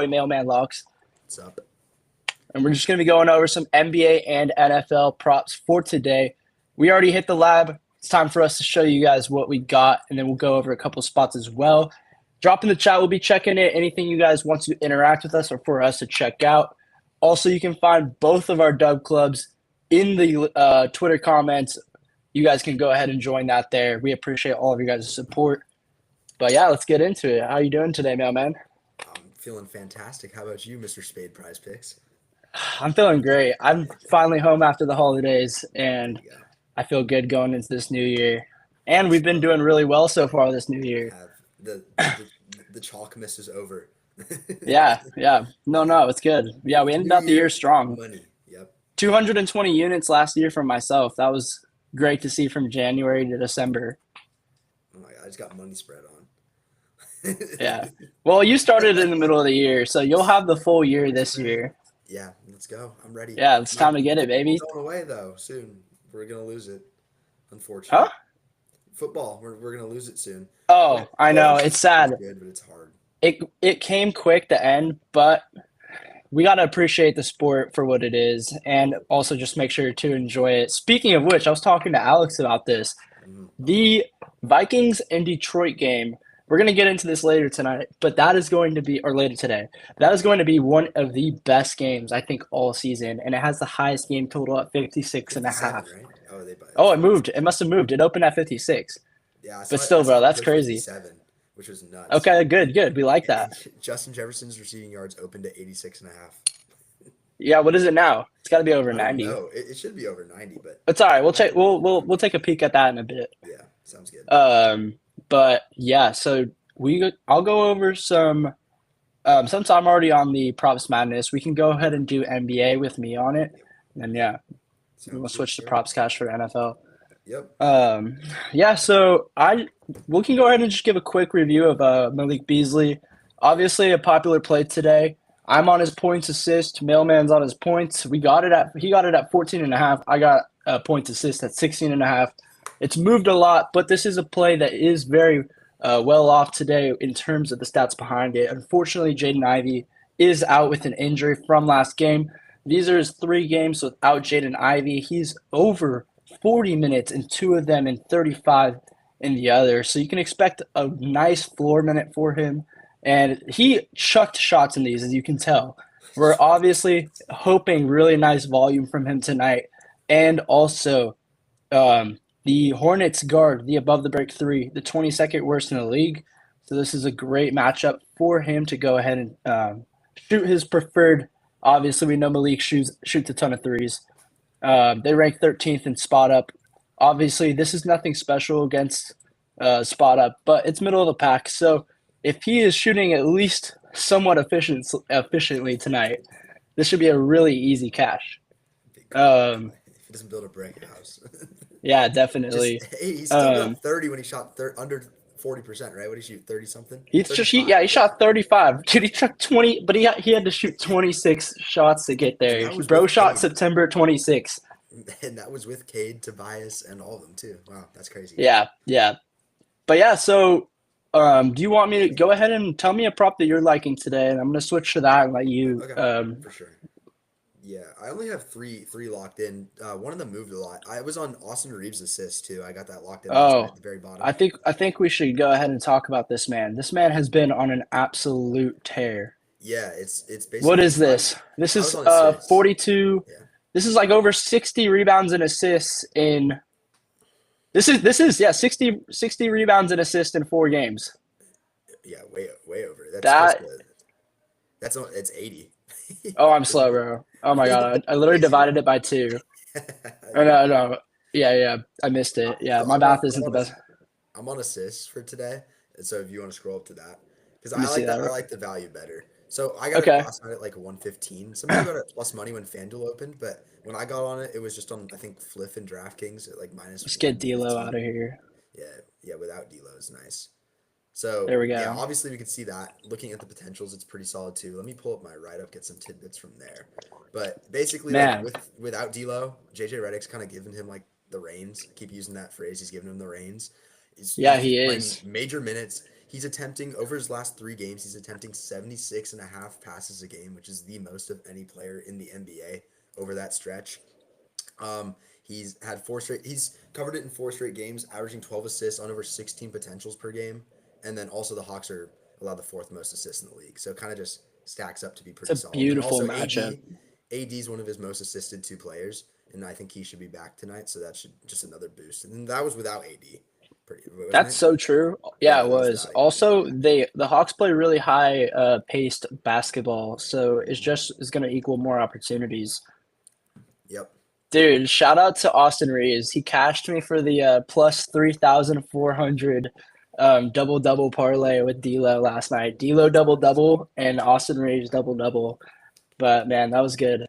Mailman Locks, What's up? and we're just going to be going over some NBA and NFL props for today. We already hit the lab. It's time for us to show you guys what we got, and then we'll go over a couple spots as well. Drop in the chat. We'll be checking it. Anything you guys want to interact with us or for us to check out. Also, you can find both of our dub clubs in the Twitter comments. You guys can go ahead and join that there. We appreciate all of you guys' support. But yeah, let's get into it. How are you doing today, mailman? I'm feeling fantastic. How about you, Mr. Spade Prize Picks? I'm feeling great. I'm finally home after the holidays, There and you go. I feel good going into this new year. And we've been doing really well so far this new We year. have the chalk miss is over. Yeah, yeah. No, it's good. Yeah, we ended New out the year year, strong. money. Yep. 220 units last year for myself. That was great to see from January to December. Oh my God, I just got money spread on. Yeah. Well, you started in the middle of the year, so you'll have the full year this year. Yeah, let's go. I'm ready. Yeah, it's My time to get it, baby. going away though soon. We're gonna lose it, Huh? unfortunately. Football, we're gonna lose it soon. Oh, I know. Playoffs It's is sad. good, but it's hard. It came quick to end, but we got to appreciate the sport for what it is and also just make sure to enjoy it. Speaking of which, I was talking to Alex about this. Mhm. The Vikings and Detroit game, we're going to get into this later tonight, but that is going to be, or later today, that is going to be one of the best games, I think, all season. And it has the highest game total at 56 and a 57, half. right? Oh, Oh, that's it moved. It must have moved. It opened at 56. yeah. But I still, saw bro, it that's push crazy. 57, which was nuts. Okay, good. We like that. And Justin Jefferson's receiving yards opened to 86 and a half. Yeah, what is it now? It's got to be over I don't 90. know. It should be over 90, but It's all right. We'll might check. be a little We'll take a peek at that in a bit. yeah, sounds good. But yeah, so I'll go over some. Since I'm already on the props madness, we can go ahead and do NBA with me on it, Yep. and yeah, we'll Sounds good, switch to sir. props cash for NFL. Yep. Yeah, so we can go ahead and just give a quick review of Malik Beasley. Obviously, a popular play today. I'm on his points assist. Mailman's on his points. He got it at 14 and a half. I got points assist at 16 and a half. It's moved a lot, but this is a play that is very well off today in terms of the stats behind it. Unfortunately, Jaden Ivey is out with an injury from last game. These are his 3 games without Jaden Ivey. He's over 40 minutes in 2 of them and 35 in the other. So you can expect a nice floor minute for him. And he chucked shots in these, as you can tell. We're obviously hoping really nice volume from him tonight. And also, the Hornets guard, the above the break 3, the 22nd worst in the league. So this is a great matchup for him to go ahead and shoot his preferred. Obviously, we know Malik shoots a ton of threes. They rank 13th in spot up. Obviously, this is nothing special against spot up, but it's middle of the pack. So if he is shooting at least somewhat efficiently tonight, this should be a really easy cash. Big call. Um, If he doesn't build a brick house. yeah, Just definitely. hey, he still got Um, 30 when he shot under 40%, right? What did he shoot? 30 something? yeah, 35. he Yeah. shot 35. Dude, he shot 20, but he had to shoot 26 shots to get And there. that was Bro with shot Cade. September 26. And that was with Cade, Tobias, and all of them too. Wow, that's crazy. Yeah. But yeah, so do you want me to go ahead and tell me a prop that you're liking today? And I'm going to switch to that and let you. Okay, for sure. Yeah, I only have three locked in. One of them moved a lot. I was on Austin Reeves' assist too. I got that locked in last night Oh, at the very bottom. I think we should go ahead and talk about this man. This man has been on an absolute tear. Yeah, it's What basically is this? This I was is on assists. 42. Yeah, This is like over 60 rebounds and assists in. This is yeah, 60 rebounds and assists in 4 games. yeah, way over. That's close That to it's 80. Oh, I'm slow, bro. Oh my God, I literally Crazy. divided it by 2. Oh, Yeah. no. Yeah. I missed it. Yeah, So my math isn't the best. I'm on assists for today, and so if you want to scroll up to that, because Let me see I that. like the value better. So I got it Okay. last night at like 115. Some people got it plus money when FanDuel opened, but when I got on it, it was just on I think Fliff and DraftKings at like minus Let's get D'Lo out 115. of here. Yeah, without D'Lo is nice. So There we yeah, go. obviously we could see that. Looking at the potentials, it's pretty solid too. Let me pull up my write up, get some tidbits from there. But basically, like Man, without D'Lo, JJ Redick's kind of giving him like the reins. Keep using that phrase. He's giving him the reins. yeah, He's he playing is. major minutes. He's attempting over his last 3 games. He's attempting 76 and a half passes a game, which is the most of any player in the NBA over that stretch. He's had 4 straight. He's covered it in 4 straight games, averaging 12 assists on over 16 potentials per game. And then also the Hawks are allowed the 4th most assists in the league, so it kind of just stacks up to be It's pretty a solid. And beautiful also matchup. AD is one of his most assisted 2 players, and I think he should be back tonight. So that should just another boost. And that was without AD, wasn't That's it? so true. Yeah, Yeah, it that was was. without AD. Also, Yeah. the Hawks play really high paced basketball, so it's just is going to equal more opportunities. Yep. Dude, shout out to Austin Reeves. He cashed me for the plus 3,400 double double parlay with D'Lo last night. D'Lo double double and Austin Reeves double double. But man, that was good.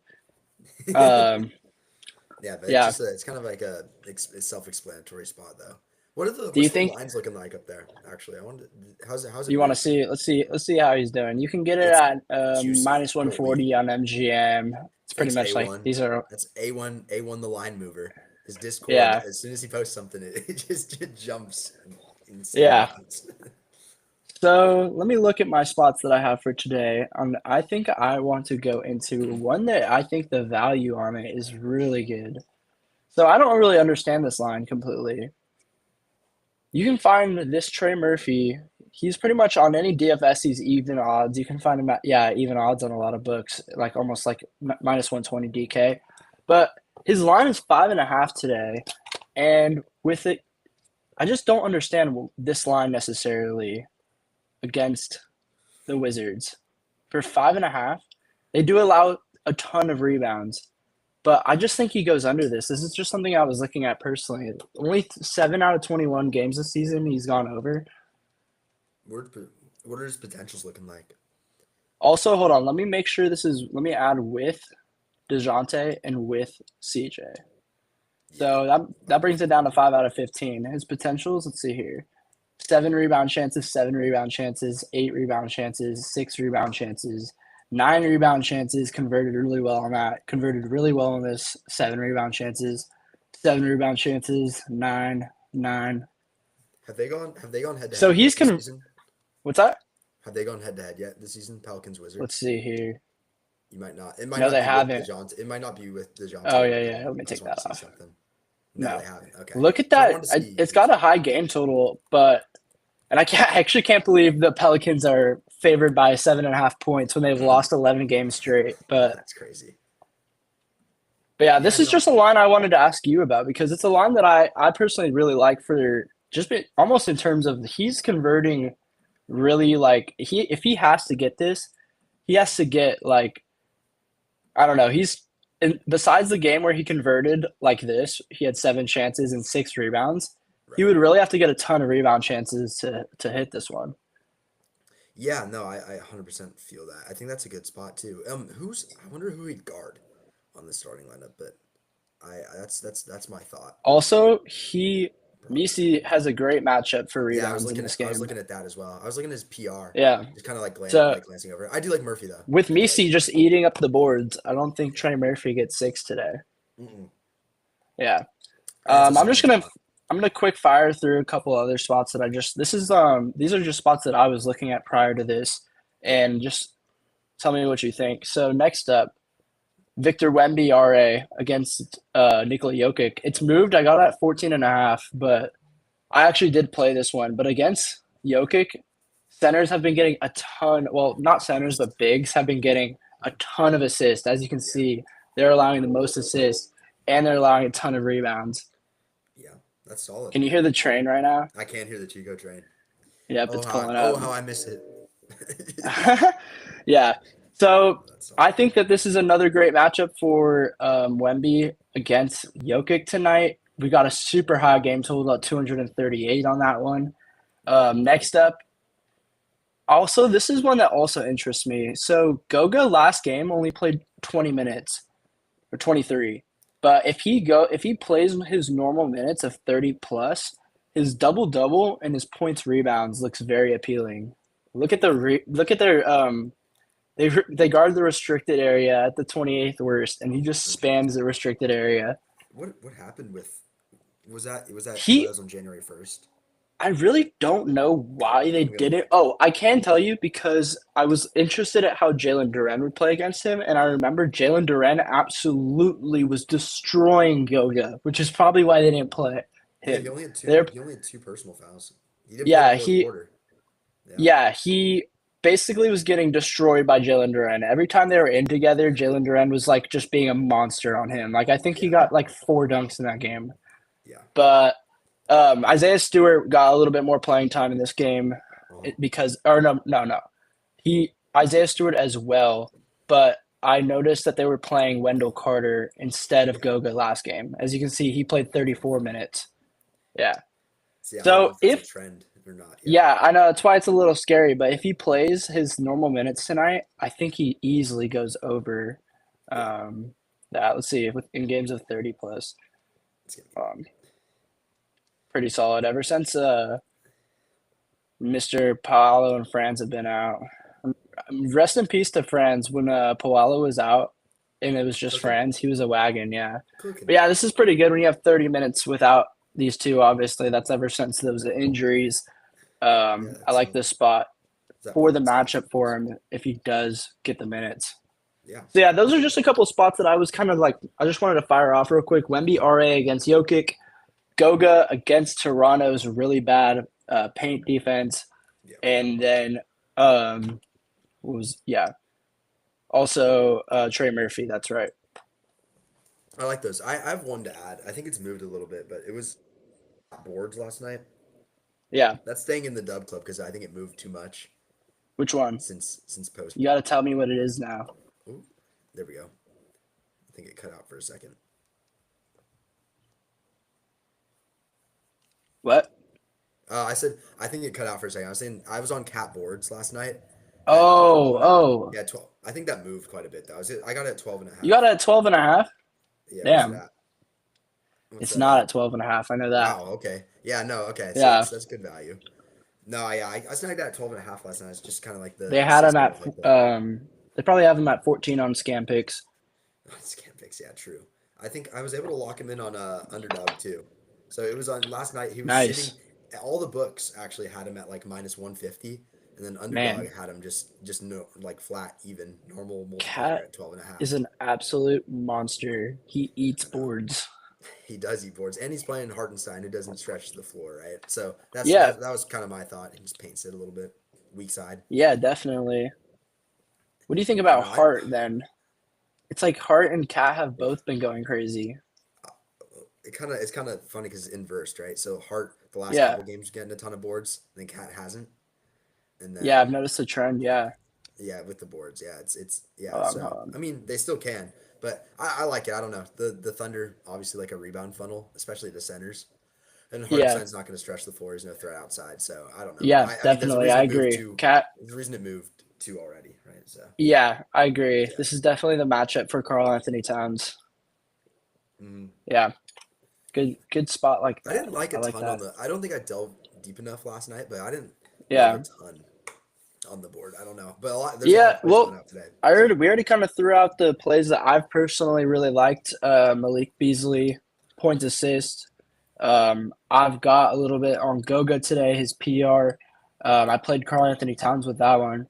Um, Yeah, but it's yeah. just it's kind of like a self-explanatory spot though. What are the Do you what's the think lines looking like up there? Actually, I wanted how's it you want to moving? see? Let's see how he's doing. You can get it It's at juicy. minus Holy, 140 on MGM. It's pretty thanks much like A1. these are That's A1 the line mover. His Discord, yeah as soon as he posts something, it just jumps insane yeah. amounts. So let me look at my spots that I have for today. I think I want to go into one that I think the value on it is really good. So I don't really understand this line completely. You can find this Trey Murphy. He's pretty much on any DFS. He's even odds. You can find him at yeah even odds on a lot of books, like almost like minus 120 DK. But his line is 5.5 today, and with it, I just don't understand this line necessarily against the Wizards for 5.5. They do allow a ton of rebounds, but I just think he goes under this. This is just something I was looking at personally. Only 7 out of 21 games this season he's gone over. What what are his potentials looking like? Also, hold on. Let me make sure this is. Let me add with DeJounte and with CJ. Yeah, So that brings it down to 5 out of 15. His potentials. Let's see here. 7 rebound chances, 8 rebound chances, 6 rebound chances, 9 rebound chances. Converted really well on that. Converted really well on this. 7 rebound chances, 7 rebound chances, nine. have they gone head to So head he's yet this can. season? What's that? Have they gone head to head yet this season? Pelicans Let's Wizards. see here. You might not. It might No, not they be with haven't. DeJounte. It might not be with DeJounte Oh right yeah, now. yeah. Let me I just take want that to see off. something. No, No. they haven't. Okay. Look at So I that. wanted to see It's got a high game total, but and I actually can't believe the Pelicans are favored by 7.5 points when they've lost 11 games straight. that's crazy. But yeah, Yeah, this is no. just a line I wanted to ask you about because it's a line that I personally really like for almost in terms of he's converting really like he if he has to get this, he has to get like I don't know, besides the game where he converted like this, he had 7 chances and 6 rebounds. He Right. would really have to get a ton of rebound chances to hit this one. Yeah, no, I 100% feel that. I think that's a good spot too. I wonder who he'd guard on the starting lineup, but that's my thought. Also, Probably. Misi has a great matchup for Yeah, rebounds in this I was game. looking at that as well. I was looking at his PR, Yeah. just kind of So glancing over it. I do like Murphy though. with I do like Misi just eating up the boards, I don't think Trey Murphy gets 6 today. mm-mm. Yeah. That's a I'm just solid gonna spot. I'm gonna quick fire through a couple other spots that I just this is these are just spots that I was looking at prior to this Yeah. and just tell me what you think. So next up, Victor Wemby RA against Nikola Jokic. It's moved. I got it at 14.5, but I actually did play this one. But against Jokic, centers have been getting a ton. Well, not centers, but bigs have been getting a ton of assists. As you can Yeah. see, they're allowing the most assists and they're allowing a ton of rebounds. Yeah. That's solid. Can you hear the train right now? I can't hear the Chico train. Yep, it's pulling Oh up. how I miss it. Yeah. So That's I solid. think that this is another great matchup for Wemby against Jokic tonight. We got a super high game total at 238 on that one. Yeah. Next up, also this is one that also interests me. So Goga last game only played 20 minutes or 23. But if he plays his normal minutes of 30 plus, his double double and his points rebounds looks very appealing. Look at their they guard the restricted area at the 28th worst, and he just spams the restricted area. What happened with was that He on January 1st? I really don't know why they I'm gonna did it. Oh, I can tell you because I was interested at how Jalen Duren would play against him, and I remember Jalen Duren absolutely was destroying Goga, which is probably why they didn't play yeah, he him. only had two They're he only had two personal fouls. He didn't play the yeah, fourth he quarter. Yeah. yeah, he basically was getting destroyed by Jalen Duren. Every time they were in together, Jalen Duren was like just being a monster on him. Like I think he Yeah. got like 4 dunks in that game. Yeah. But Isaiah Stewart got a little bit more playing time in this game Uh-huh. because, or no, he Isaiah Stewart as well. But I noticed that they were playing Wendell Carter instead of Yeah. Goga last game. As you can see, he played 34 minutes. Yeah. So yeah, I don't know So if that's a if trend or not. Yeah. yeah, I know that's why it's a little scary. But if he plays his normal minutes tonight, I think he easily goes over Yeah. that. Let's see, in games of 30 plus, It's gonna be um, pretty solid ever since Mr. Paolo and Franz have been out. Rest in peace to Franz. When Paolo was out and it was just cooking. Franz, he was a wagon, yeah. But Cooking. yeah, this is pretty good when you have 30 minutes without these two, obviously. That's ever since those injuries. Yeah, I that's like this spot that for the point save. matchup for him if he does get the minutes. Yeah. So yeah, those are just a couple of spots that I was kind of like I just wanted to fire off real quick. Wemby RA against Jokic, Goga against Toronto's really bad paint defense, Yeah. and then what was yeah also Trey Murphy. That's right. I like those. I have one to add. I think it's moved a little bit, but it was boards last night. Yeah, That's staying in the dub club because I think it moved too much which one? since post. You got to tell me what it is now. Ooh, there we go. I think it cut out for a second. What? I said I think it cut out for a second. I was saying I was on cat boards last night at Oh, 12 and a, oh, yeah, 12. I think that moved quite a bit though. I got it at 12 and a you half. got it at 12 and a half? Yeah, what's it Damn, at? What's it's that not at? at 12 and a half. I know that. Wow, okay. Yeah, no, okay. So Yeah, that's good value. No, yeah, I snagged that at 12 and a half last night. It's just kind of like they the had him system at of like the they probably have him at 14 on Scam Picks. scam picks. Yeah, true. I think I was able to lock him in on underdog too. So it was on last night. He was sitting. Nice. All the books actually had him at like minus 150, and then underdog Man, had him just no like flat even normal multiplier Cat at 12 and a is half. an absolute monster. He eats I know. boards. He does eat boards, and he's playing Hartenstein, who doesn't stretch the floor, right? So Yeah, that was kind of my thought. He just paints it a little bit weak side. yeah, definitely. What do you think I about know. Hart then? It's like Hart and Cat have both been going crazy. It's kind of funny because it's inversed, right? So Hart the last Yeah, couple games getting a ton of boards, and then Cat hasn't, and yeah, I've then noticed a trend. Yeah. yeah, with the boards, yeah, it's yeah. Hold on, So hold on. I mean, they still can, but I like it. I don't know the Thunder obviously like a rebound funnel, especially the centers, and Yeah, Hartenstein's not going to stretch the floor. He's no threat outside, so I don't know. yeah, I mean, there's a definitely. reason I it moved agree. to Cat. there's a reason it moved to already, right? So Yeah, I agree. yeah. This is definitely the matchup for Carl Anthony Towns. Mm. Yeah, good spot like I that. didn't like I a like ton on that. the. I don't think I delved deep enough last night, but I didn't like a Yeah, ton on the board. I don't know, but there's a lot yeah. of plays going Well, out today. I So heard we already kind of threw out the plays that I've personally really liked. Malik Beasley, points assist. I've got a little bit on Goga today, his PR. I played Carl Anthony Towns with that one.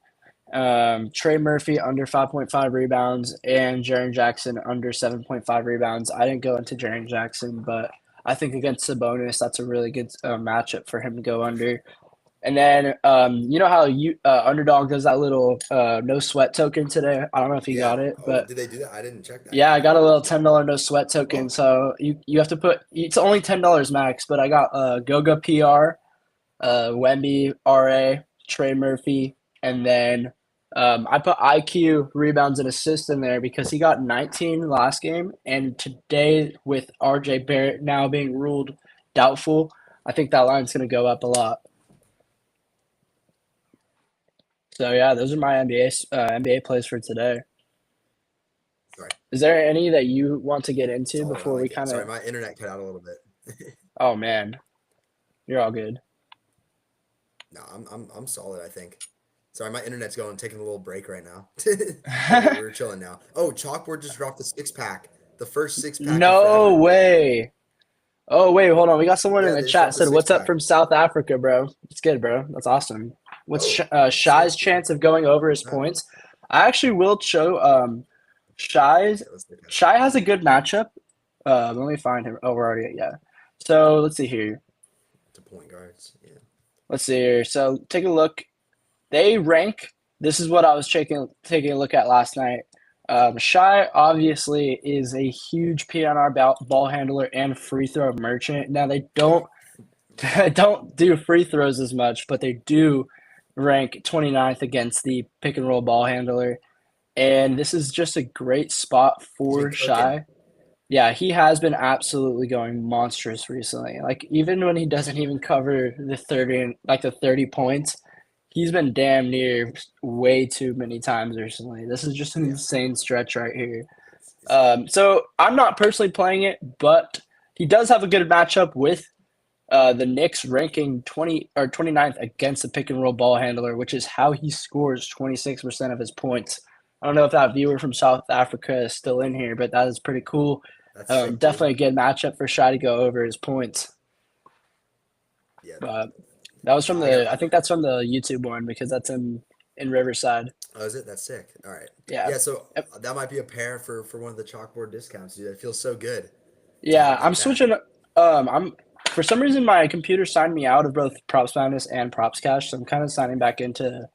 Trey Murphy under 5.5 rebounds and Jaren Jackson under 7.5 rebounds. I didn't go into Jaren Jackson, but I think against Sabonis, that's a really good matchup for him to go under. And then you know how you Underdog does that little no sweat token today. I don't know if you yeah. got it, Oh, but did they do that? I didn't check that yeah, yet. I got a little $10 no sweat token. Oh, So you have to put it's only $10 max, but I got Goga PR, Wemby RA, Trey Murphy, and then I put IQ rebounds and assists in there because he got 19 last game, and today with RJ Barrett now being ruled doubtful, I think that line's going to go up a lot. So yeah, those are my NBA plays for today. sorry. Is there any that you want to get into Solid. I before we like it. kind Sorry, of? my internet cut out a little bit. Oh man, you're all good. No, I'm solid. I think. Sorry, my internet's going taking a little break right now, but we're chilling now. Oh, Chalkboard just dropped the six pack, the first six pack of No forever. way. Oh wait, hold on. We got someone in Yeah, the they just chat dropped a said, six "What's up pack. from South Africa, bro?" It's good, bro. That's awesome. What's Oh, Shy's sick, dude. chance of going over his Ah, points? I actually will show Shy's yeah, let's look at it. Shy has a good matchup. Let me find him. Oh, we're already yeah. So let's see here. To point guards. Yeah. Let's see here. So take a look. They rank. This is what I was taking a look at last night. Shy obviously is a huge PNR ball handler and free throw merchant. Now they don't don't do free throws as much, but they do rank 29th against the pick and roll ball handler. And this is just a great spot He's been for cooking. Shy. Yeah, he has been absolutely going monstrous recently. Like even when he doesn't even cover the 30 points, he's been damn near way too many times recently. This is just an Yeah. insane stretch right here. It's So I'm not personally playing it, but he does have a good matchup with the Knicks ranking 20 or 29th against the pick and roll ball handler, which is how he scores 26% of his points. I don't know if that viewer from South Africa is still in here, but that is pretty cool. that's sick, dude. Definitely a good matchup for Shy to go over his points. Yeah. That was from I got. I think that's from the YouTube one because that's in Riverside. Oh, is it? That's sick. All right. Yeah. Yeah. So Yep. that might be a pair for one of the chalkboard discounts, dude. It feels so good to Yeah, have I'm like that. switching. I'm for some reason my computer signed me out of both Props Madness and Props Cash, so I'm kind of signing back into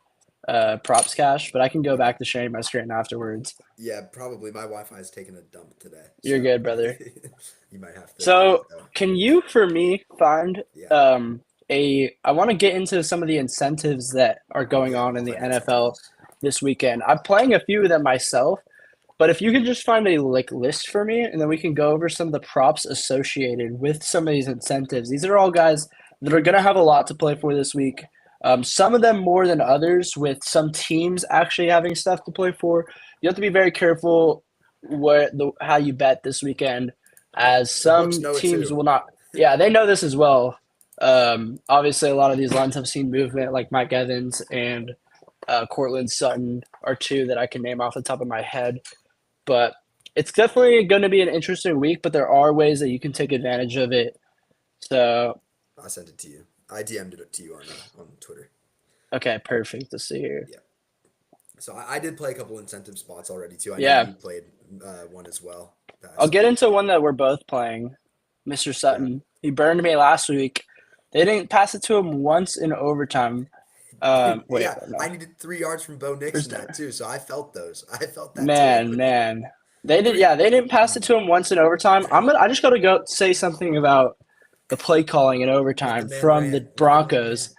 Props Cash, but I can go Okay. back to sharing my screen afterwards. Yeah, probably. My Wi-Fi is taking a dump today, You're so good, brother. you might have to do So, so. can you, for me, find Yeah. I want to get into some of the incentives that are going Yeah. on in Love the NFL incentives. this weekend. I'm playing a few of them myself, but if you could just find a like list for me, and then we can go over some of the props associated with some of these incentives. These are all guys that are going to have a lot to play for this week. Some of them more than others, with some teams actually having stuff to play for. You have to be very careful how you bet this weekend, Yeah. as The books some know it teams too. will not. Yeah, they know this as well. Obviously, a lot of these lines have seen movement, like Mike Evans and Cortland Sutton are two that I can name off the top of my head. But it's definitely going to be an interesting week, but there are ways that you can take advantage of it. So, I sent it to you. I DM'd it to you on Twitter. okay, perfect to see here. Yeah. So I did play a couple incentive spots already too. I know Yeah, you played one as well that I I'll saw. get into one that we're both playing. Mr. Yeah. Sutton. He burned me last week. They didn't pass it to him once in overtime. Dude, Wait, yeah, no. I needed 3 yards from Bo Nix in First, that too, so I felt those. I felt that too. man. They did, Three. yeah, they didn't pass it to him once in overtime. I just got to go say something about the play calling in Let the overtime man from the ran. Let the man ran. Broncos.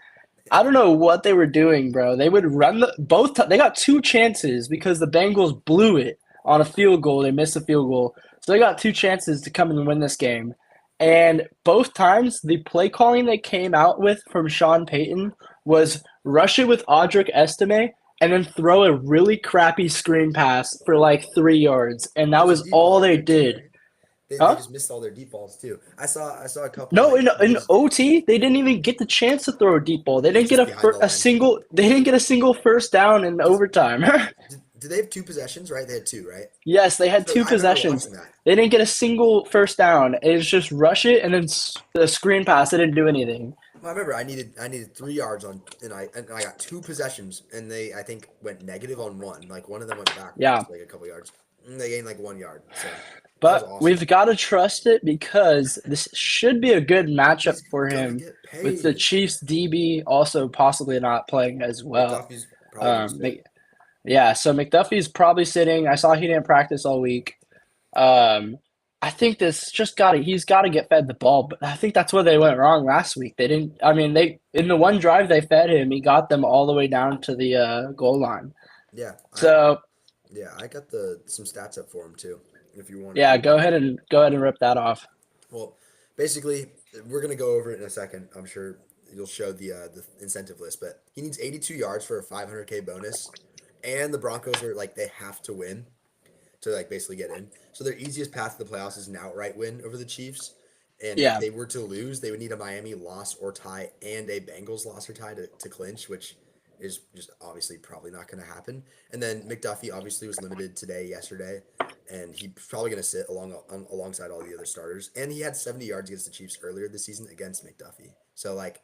I don't know what they were doing, bro. They would run they got two chances because the Bengals blew it on a field goal. They missed a field goal. So they got two chances to come and win this game. And both times the play calling they came out with from Sean Payton was rush it with Audric Estime and then throw a really crappy screen pass for like 3 yards. And that There's a was deep all ball in they there too, did. right? They Huh? just missed all their deep balls too. I saw a couple No, like in news. OT, they didn't even get the chance to throw a deep ball. They It was didn't get just behind the a line. single. They didn't get a single first down in Because overtime. did they have 2 possessions? Right, they had two. Right. Yes, they had So two I remember possessions. watching that. They didn't get a single first down. It was just rush it and then the screen pass. They didn't do anything. Well, I remember I needed 3 yards on, and I got 2 possessions, and they I think went negative on one. Like one of them went Yeah, backwards like a couple yards. And they gained like 1 yard. So that was but awesome. we've got to trust it because this should be a good matchup He's for gonna him get with the paid. Chiefs DB also possibly not playing as well. McDuffie's probably gonna Um, sit. yeah, so McDuffie's probably sitting. I saw he didn't practice all week. Um, I think this just got to he's got to get fed the ball, but I think that's where they went wrong last week. They didn't. I mean, they in the one drive they fed him, he got them all the way down to the goal line. Yeah, So I got the some stats up for him too. If you want to yeah, hear them. go ahead and rip that off. Well, basically, we're gonna go over it in a second. I'm sure you'll show the incentive list, but he needs 82 yards for a 500K bonus, and the Broncos are like they have to win to like basically get in. So their easiest path to the playoffs is an outright win over the Chiefs. And if Yeah, they were to lose, they would need a Miami loss or tie and a Bengals loss or tie to clinch, which is just obviously probably not going to happen. And then McDuffie obviously was limited yesterday, and he's probably going to sit alongside all the other starters. And he had 70 yards against the Chiefs earlier this season against McDuffie. So like,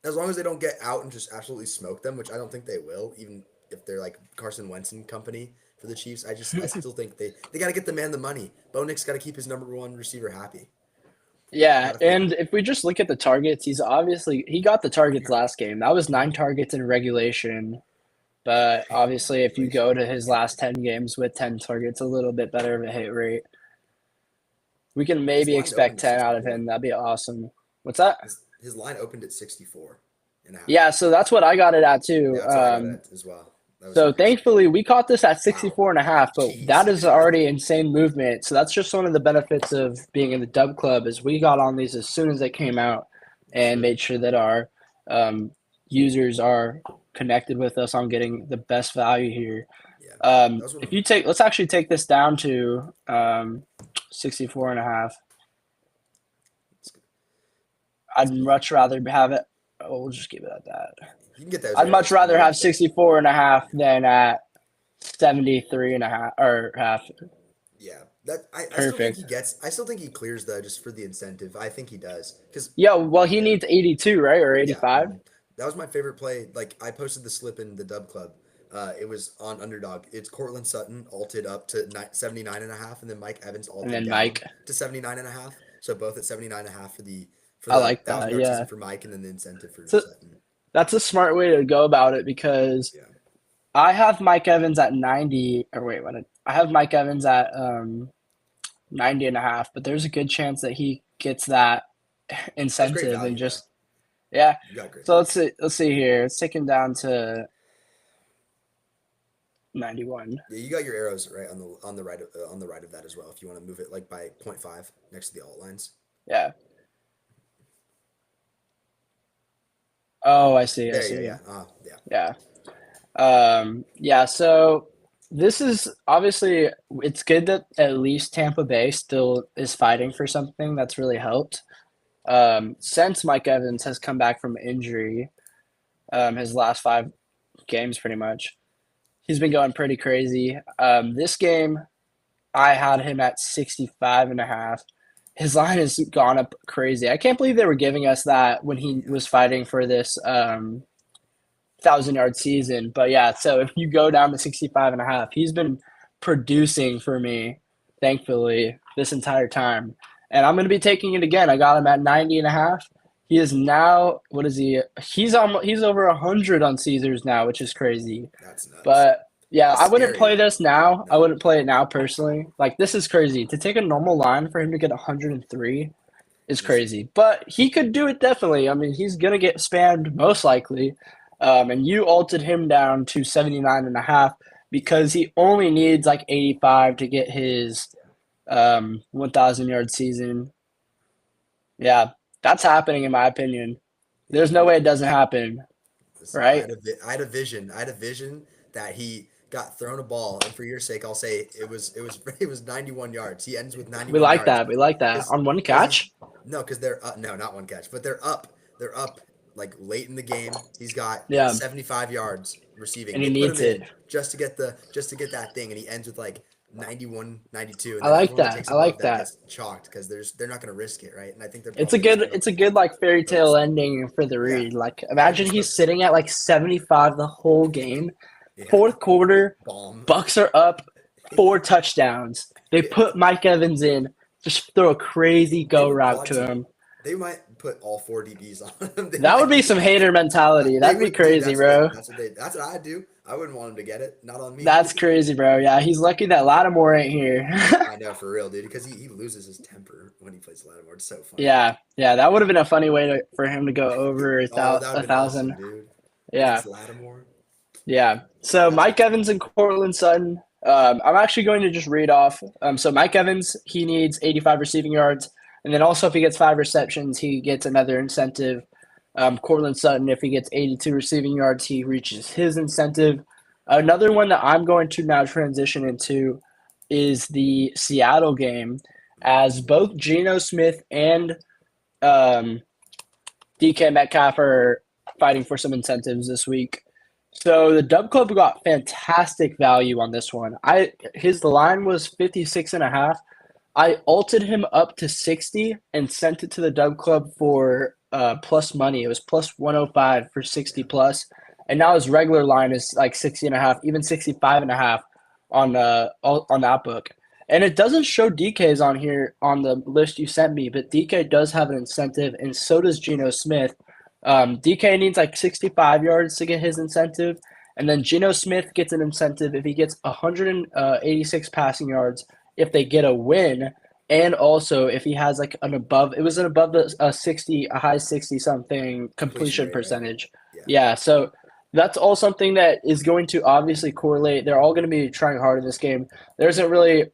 as long as they don't get out and just absolutely smoke them, which I don't think they will, even if they're like Carson Wentz and company for the Chiefs, I still think they got to get the man the money. Bo Nix got to keep his number one receiver happy. Yeah, Gotta feed him. and if we just look at the targets, he got the targets last game. That was 9 targets in regulation. But obviously, if you go to his last 10 games with 10 targets, a little bit better of a hit rate. We can His maybe line expect opened at 10 out of 64. him. That'd be awesome. What's that? His line opened at 64 and a half. Yeah, so that's what I got it at too. Yeah, that's what I got it at as well. That was So crazy. thankfully, we caught this at Wow. 64 and a half, but that Jeez. is already insane movement. So that's just one of the benefits of being in the DubClub is we got on these as soon as they came out and Sure. made sure that our users are connected with us on getting the best value here. Yeah. That was one of Let's actually take this down to 64 and a half. I'd much rather have it. Oh, we'll just keep it at that. You can get those. I'd much rather have 64 and a half than at 73 and a half or half. Yeah. I still think he clears though, just for the incentive. I think he does. Yeah, well, he needs 82, right? Or 85? Yeah. That was my favorite play. Like I posted the slip in the DubClub. It was on Underdog. It's Cortland Sutton alted up to 79 and a half, and then Mike Evans alted And then down Mike. to 79 and a half. So both at 79 and a half for the I like that, 1,000-yard yeah. season for Mike, and then the incentive for So Sutton. that's a smart way to go about it because Yeah. I have Mike Evans at 90. Or wait, I have Mike Evans at 90 and a half, but there's a good chance that he gets that incentive value, and just yeah. You got great. So let's see here. Let's take him down to 91. Yeah, you got your arrows right on the right of that as well. If you want to move it like by 0.5 next to the alt lines. Yeah. Oh, I see. I see. Yeah. Yeah. So this is obviously it's good that at least Tampa Bay still is fighting for something. That's really helped. Since Mike Evans has come back from injury, his last 5 games pretty much, he's been going pretty crazy. This game, I had him at 65 and a half. His line has gone up crazy. I can't believe they were giving us that when he was fighting for this 1,000-yard season. But yeah, so if you go down to 65 and a half, he's been producing for me, thankfully, this entire time. And I'm going to be taking it again. I got him at 90 and a half. He is now, what is he? He's over 100 on Caesars now, which is crazy. That's nuts. But yeah, That's I wouldn't scary. play this now. No. I wouldn't play it now personally. Like, this is crazy. To take a normal line for him to get 103 is crazy. But he could do it definitely. I mean, he's going to get spammed most likely. And you altered him down to 79 and a half because he only needs like 85 to get his 1,000-yard season. Yeah, that's happening in my opinion. There's no way it doesn't happen. Listen, Right? I had a vision. I had a vision that he got thrown a ball, and for your sake, I'll say it was 91 yards. He ends with 91 We like yards. that. We like that. 'Cause- On one 'cause catch? No, because they're up. No, not one catch, but they're up. They're up like late in the game. He's got Yeah. 75 yards receiving, And he They put needs him in it. just to get that thing, and he ends with like 91, 92. And I then like everyone that. takes I like above that. gets chalked because they're not going to risk it, right? And I think they're It's a probably good like fairy tale ending for the read. Like imagine he's sitting at like 75 the whole game. Yeah. Fourth quarter, Bomb. Bucks are up 4 touchdowns. They put Mike Evans in, just throw a crazy go route to him. They might put all 4 DBs on him. That would be some hater mentality. That'd be crazy, bro. That's what I'd do. I wouldn't want him to get it. Not on me. That's crazy, bro. Yeah, he's lucky that Lattimore ain't here. I know, for real, dude, because he loses his temper when he plays Lattimore. It's so funny. Yeah, that would have been a funny way for him to go over Oh, that would've been 1,000. awesome, dude. Yeah. Against Lattimore. Yeah. So Mike Evans and Cortland Sutton. I'm actually going to just read off. So Mike Evans, he needs 85 receiving yards. And then also if he gets 5 receptions, he gets another incentive. Cortland Sutton, if he gets 82 receiving yards, he reaches his incentive. Another one that I'm going to now transition into is the Seattle game, as both Geno Smith and DK Metcalf are fighting for some incentives this week. So the Dub Club got fantastic value on this one. His line was 56 and a half. I alted him up to 60 and sent it to the Dub Club for plus money. It was plus 105 for 60 plus. And now his regular line is like 60 and a half, even 65 and a half on that book. And it doesn't show DKs on here on the list you sent me, but DK does have an incentive, and so does Geno Smith. DK needs like 65 yards to get his incentive, and then Geno Smith gets an incentive if he gets 186 passing yards if they get a win, and also if he has like it was an above a 60, a high 60 something completion rate, right? percentage. Yeah. Yeah, so that's all something that is going to obviously correlate. They're all going to be trying hard in this game. There isn't really,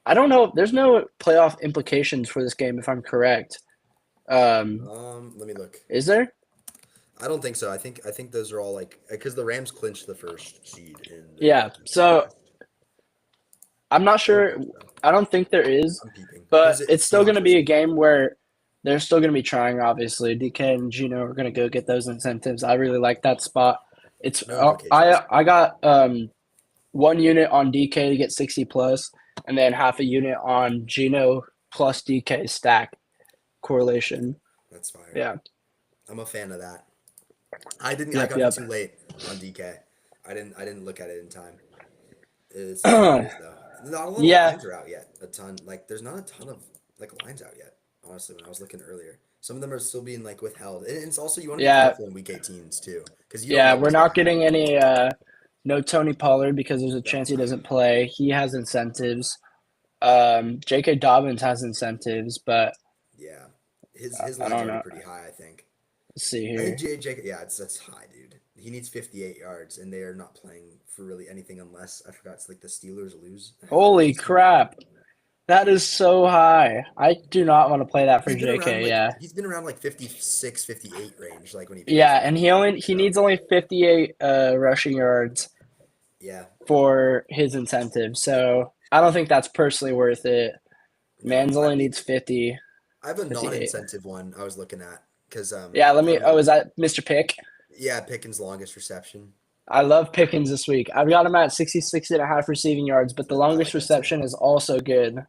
I don't know, there's no playoff implications for this game if I'm correct. Let me look. Is there? I don't think so. I think those are all like because the Rams clinched the first seed in. Yeah. So I'm not sure. I don't think there is, I'm peeping. but it's It's still going to be a Seahawks. game where they're still going to be trying. Obviously, DK and Gino are going to go get those incentives. I really like that spot. It's No implications. I got 1 unit on DK to get 60 plus, and then half a unit on Gino plus DK stack correlation. That's fire. Yeah. I'm a fan of that. I didn't. I Yep. got it Yep. too late on DK. I didn't look at it in time. It's nice though. Not a lot of Yeah. lines are out yet. A ton. Like there's not a ton of like lines out yet. Honestly, when I was looking earlier, some of them are still being like withheld. And it's also you want to be Yeah. careful in week 18s too, because you don't Yeah. know We're what's gonna not happen. getting any. No Tony Pollard because there's a No. chance he doesn't play. He has incentives. J.K. Dobbins has incentives, but Yeah. His I line's don't already know. pretty high. I think. Let's see I think here. J. Yeah, that's high, dude. He needs 58 yards, and they are not playing for really anything unless I forgot. It's like the Steelers lose. I have Holy this game. crap. That is so high. I do not want to play that for He's been around JK. like Yeah. 56, 58 range, like when he plays Yeah, in and the he so needs only 58 rushing yards yeah. for his incentive. So I don't think that's personally worth it. No, Man's only needs 50, I have a 58. non-incentive one I was looking at because Yeah, let I me. don't Oh, know. is that Mr. Pick? Yeah, Pickens' longest reception. I love Pickens this week. I've got him at 66 and a half receiving yards, but the I longest like that too. reception is also good.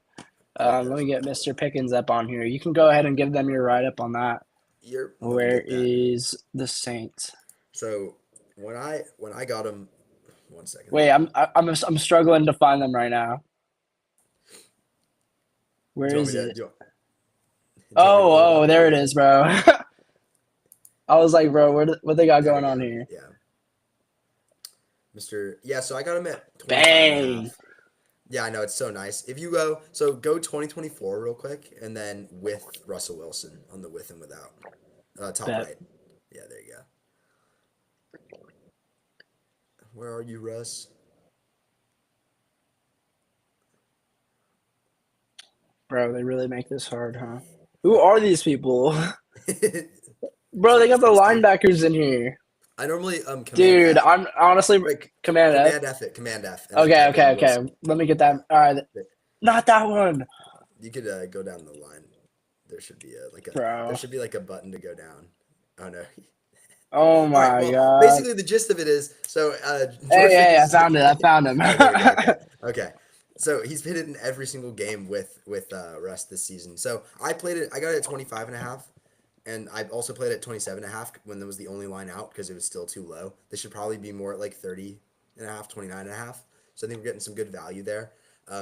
I like that Let as me get well. Mr. Pickens up on here. You can go ahead and give them your write up on that. Let me Where get that. is the Saints? So when I got him, 1 second. Wait, I'm struggling to find them right now. Do Where you want is me to it? do you want me to pull it Oh, up there or it is, bro. I was like, bro, what they got there going we on go. here? Yeah. Mr. Yeah, so I got him at 25 and a Bang, half. Yeah, I know it's so nice. If you go 2024 real quick and then with Russell Wilson on the with and without. Top bet, right. Yeah, there you go. Where are you, Russ? bro. They really make this hard, huh? Who are these people, Is bro? They that got the Trubisky? linebackers in here, I normally command dude. F. I'm honestly Like Command F. Command F and then Okay, type okay, in okay. Wilson. Let me get Yeah. that. All right, not that one, You could go down the line. There should be there bro. should be like a button to go down. Oh no. Oh All right. my Well, god. basically the gist of it is so Hey, George hey, I Pickens. found it. I found him. Oh, there we go. Okay. Okay. So he's been in every single game with Russ this season. So I played it. I got it at 25 and a half, and I also played it at 27 and a half when there was the only line out because it was still too low. They should probably be more at like 30 and a half, 29 and a half. So I think we're getting some good value there.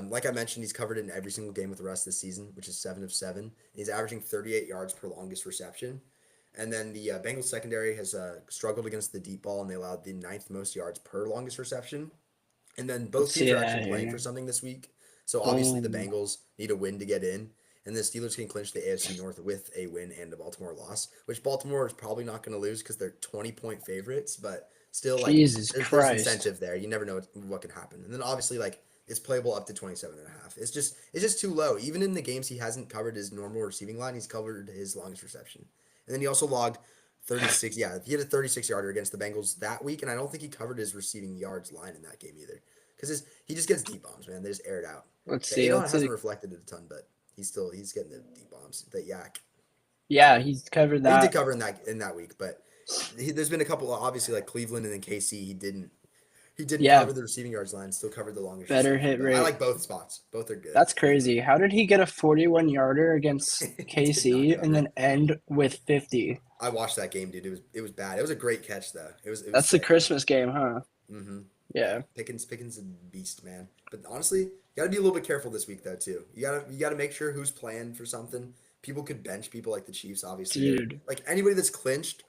Like I mentioned, he's covered in every single game with Russ this season, which is 7 of 7. He's averaging 38 yards per longest reception. And then the Bengals secondary has struggled against the deep ball, and they allowed the ninth most yards per longest reception. And then Let's both teams see are that actually playing for here. something this week. So obviously the Boom. Bengals need a win to get in, and the Steelers can clinch the AFC North with a win and a Baltimore loss, which Baltimore is probably not going to lose because they're 20-point favorites, but still like Jesus there's Christ. incentive there. You never know what can happen. And then obviously like it's playable up to 27 and a half. It's just too low. Even in the games he hasn't covered his normal receiving line, he's covered his longest reception. And then he also logged 36. Yeah, he had a 36 yarder against the Bengals that week, and I don't think he covered his receiving yards line in that game either. Because he just gets deep bombs, man. They just air it out. Let's The see. ADOT Let's hasn't see. reflected it a ton, but he's getting the deep bombs. The yak. Yeah, he's covered He did that. cover in that week, but There's been a couple, obviously, like Cleveland and then KC. He didn't Yeah, cover the receiving yards line. Still covered the longest better reception. hit But I rate. like both spots. Both are good. That's crazy. How did he get a 41 yarder against He did not KC and cover. then end with 50? I watched that game, dude. It was bad. It was a great catch though. It was That's the sick. Christmas game, huh? Mm-hmm. Yeah, Yeah. Pickens a beast, man. But honestly, you gotta be a little bit careful this week though too. You gotta make sure who's playing for something. People could bench people like the Chiefs, obviously. Or Dude, like anybody that's clinched